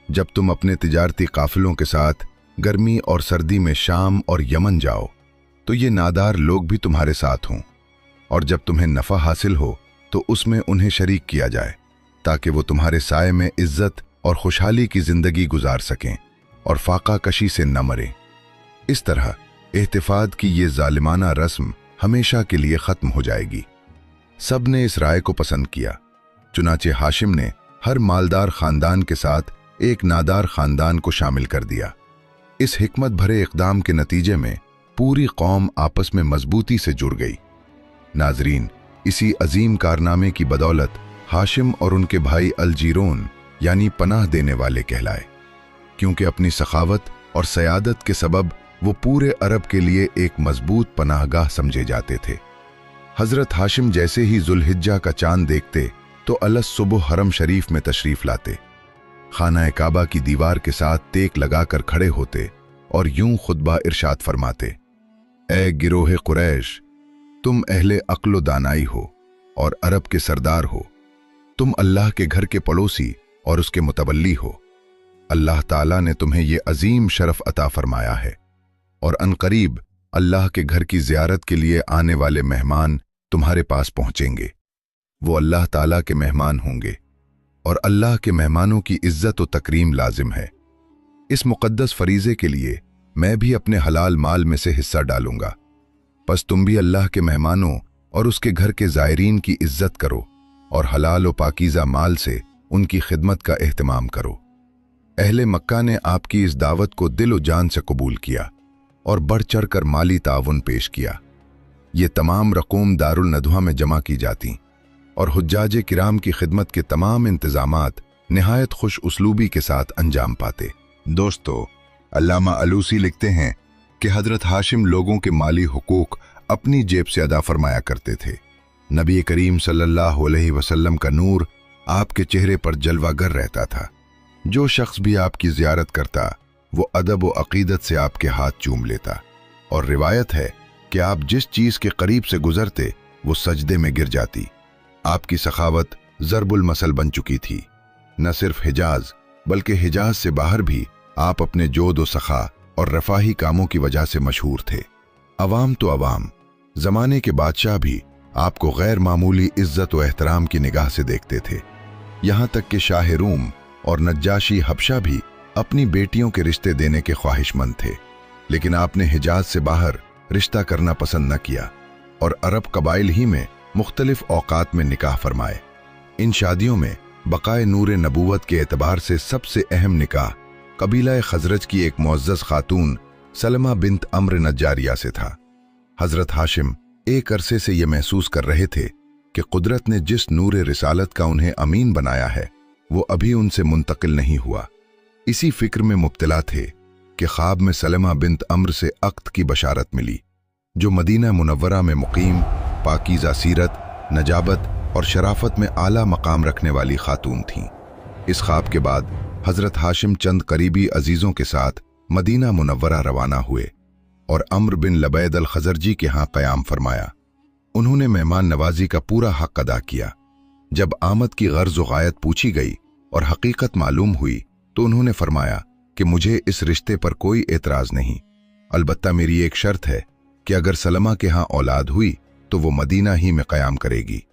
जब तुम अपने तिजारती काफ़िलों के साथ गर्मी और सर्दी में शाम और यमन जाओ तो ये नादार लोग भी तुम्हारे साथ हों, और जब तुम्हें नफ़ा हासिल हो तो उसमें उन्हें शरीक किया जाए, ताकि वो तुम्हारे साए में इज्जत और खुशहाली की ज़िंदगी गुजार सकें और फाका कशी से न मरें। इस तरह इहतिफाद की ये जालिमाना रस्म हमेशा के लिए ख़त्म हो जाएगी। सब ने इस राय को पसंद किया। चुनाचे हाशिम ने हर मालदार ख़ानदान के साथ एक नादार ख़ानदान को शामिल कर दिया। इस हिकमत भरे इक़दाम के नतीजे में पूरी कौम आपस में मजबूती से जुड़ गई। नाजरीन, इसी अजीम कारनामे की बदौलत हाशिम और उनके भाई अलजीरोन यानी पनाह देने वाले कहलाए, क्योंकि अपनी सखावत और सयादत के सबब वो पूरे अरब के लिए एक मजबूत पनाहगाह समझे जाते थे। हज़रत हाशिम जैसे ही जुल्हिज्जा का चांद देखते तो अलस सुबह हरम शरीफ में तशरीफ लाते, खाना काबा की दीवार के साथ तेक लगाकर खड़े होते और यूं खुतबा इरशाद फरमाते, ए गिरोह कुरैश, तुम अहले अक्ल दानाई हो और अरब के सरदार हो। तुम अल्लाह के घर के पड़ोसी और उसके मुतवल्ली हो। अल्लाह ताला ने तुम्हें ये अजीम शरफ अता फरमाया है और अनकरीब अल्लाह के घर की ज़ियारत के लिए आने वाले मेहमान तुम्हारे पास पहुंचेंगे। वो अल्लाह ताला के मेहमान होंगे और अल्लाह के मेहमानों की इज्जत व तकरीम लाजिम है। इस मुक़द्दस फरीज़े के लिए मैं भी अपने हलाल माल में से हिस्सा डालूंगा। बस तुम भी अल्लाह के मेहमानों और उसके घर के ज़ायरीन की इज्जत करो और हलाल व पाकीज़ा माल से उनकी खिदमत का एहतमाम करो। अहले मक्का ने आपकी इस दावत को दिल व जान से कबूल किया और बढ़ चढ़ कर माली ताउन पेश किया। ये तमाम रकूम दारुल नदवा में जमा की जाती और हुज्जाज किराम की खिदमत के तमाम इंतजामात निहायत खुश उसलूबी के साथ अंजाम पाते। दोस्तों, अल्लामा अलूसी लिखते हैं कि हज़रत हाशिम लोगों के माली हुकूक अपनी जेब से अदा फरमाया करते थे। नबी करीम सल्लल्लाहु अलैहि वसल्लम का नूर आपके चेहरे पर जलवागर रहता था। जो शख्स भी आपकी ज़ियारत करता वो अदब व अक़ीदत से आपके हाथ चूम लेता, और रिवायत है कि आप जिस चीज़ के करीब से गुजरते वो सजदे में गिर जाती। आपकी सखावत ज़रबुल मसल बन चुकी थी। न सिर्फ हिजाज बल्कि हिजाज से बाहर भी आप अपने जोद व सखा और रफ़ाही कामों की वजह से मशहूर थे। अवाम तो अवाम, ज़माने के बादशाह भी आपको गैर मामूली इज्जत व एहतराम की निगाह से देखते थे। यहाँ तक कि शाह रूम और नज्जाशी हबशा भी अपनी बेटियों के रिश्ते देने के ख्वाहिशमंद थे, लेकिन आपने हिजाज से बाहर रिश्ता करना पसंद न किया और अरब कबाइल ही में मुख्तलिफ औकात में निकाह फरमाए। इन शादियों में बकाए नूर नबूवत के एतबार से सबसे अहम निकाह कबीला खजरज की एक मुअज़्ज़ज़ खातून सलमा बिन्त अम्र नज्जारिया से था। हजरत हाशिम एक अरसे से यह महसूस कर रहे थे कि कुदरत ने जिस नूर रिसालत का उन्हें अमीन बनाया है वो अभी उनसे मुंतकिल नहीं हुआ। इसी फिक्र में मुब्तला थे कि ख्वाब में सलमा बिन्त अम्र से अक़्द की बशारत मिली, जो मदीना मुनव्वरा में मुकीम, पाकीज़ा सीरत, नजाबत और शराफत में आला मकाम रखने वाली खातून थीं। इस ख्वाब के बाद हजरत हाशिम चंद करीबी अजीज़ों के साथ मदीना मुनव्वरा रवाना हुए और अम्र बिन लबैद अल खजरजी के यहाँ क़याम फरमाया। उन्होंने मेहमान नवाजी का पूरा हक अदा किया। जब आमद की गर्ज़ व गायत पूछी गई और हकीकत मालूम हुई तो उन्होंने फरमाया कि मुझे इस रिश्ते पर कोई एतराज़ नहीं, अलबत्ता मेरी एक शर्त है कि अगर सलमा के यहाँ औलाद हुई तो वो मदीना ही में क़याम करेगी।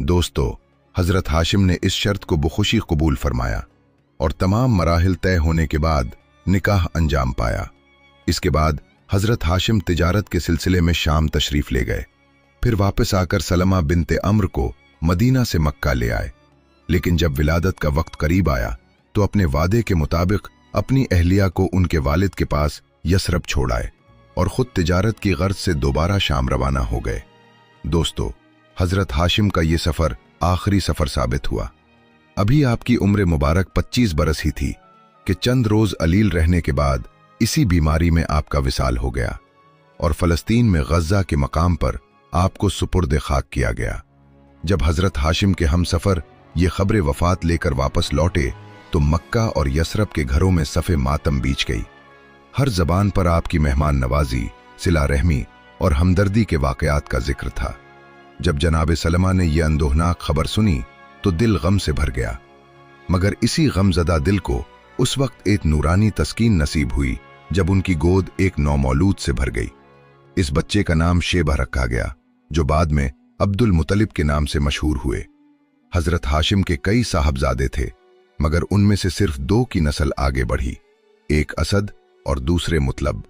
दोस्तों, हजरत हाशिम ने इस शर्त को बखुशी कबूल फरमाया और तमाम मराहिल तय होने के बाद निकाह अंजाम पाया। इसके बाद हजरत हाशिम तिजारत के सिलसिले में शाम तशरीफ ले गए, फिर वापस आकर सलमा बिन्ते अम्र को मदीना से मक्का ले आए। लेकिन जब विलादत का वक्त करीब आया तो अपने वादे के मुताबिक अपनी अहलिया को उनके वालिद के पास यसरब छोड़ आए और खुद तिजारत की गर्ज से दोबारा शाम रवाना हो गए। दोस्तों, हजरत हाशिम का ये सफर आखिरी सफर साबित हुआ। अभी आपकी उम्र मुबारक 25 बरस ही थी कि चंद रोज अलील रहने के बाद इसी बीमारी में आपका विसाल हो गया और फलस्तीन में गज्जा के मकाम पर आपको सुपुर्द खाक किया गया। जब हजरत हाशिम के हम सफर ये खबर वफात लेकर वापस लौटे तो मक्का और यसरब के घरों में सफ़े मातम बीच गई। हर जबान पर आपकी मेहमान नवाजी, सिला रहमी और हमदर्दी के वाक़यात का जिक्र था। जब जनाब सलमा ने यह अंदोहनाक खबर सुनी तो दिल गम से भर गया, मगर इसी गमज़दा दिल को उस वक्त एक नूरानी तस्कीन नसीब हुई जब उनकी गोद एक नौमौलूद से भर गई। इस बच्चे का नाम शेबा रखा गया, जो बाद में अब्दुल मुतलिब के नाम से मशहूर हुए। हजरत हाशिम के कई साहबजादे थे, मगर उनमें से सिर्फ 2 की नस्ल आगे बढ़ी, एक असद और दूसरे मुतलब।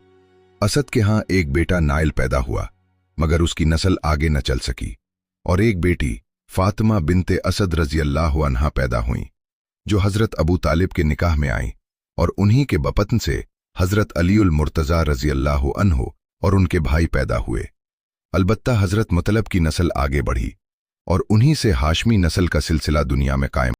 असद के यहाँ एक बेटा नाइल पैदा हुआ, मगर उसकी नस्ल आगे न चल सकी, और एक बेटी फातिमा बिनते असद रजी अल्लाह अन्हा पैदा हुई, जो हजरत अबू तालिब के निकाह में आई, और उन्हीं के बपतन से हजरत अलीउल मुर्तज़ा रजी अल्लाह अन्हु और उनके भाई पैदा हुए। अलबत्ता हजरत मुतलब की नस्ल आगे बढ़ी और उन्हीं से हाशमी नस्ल का सिलसिला दुनिया में कायम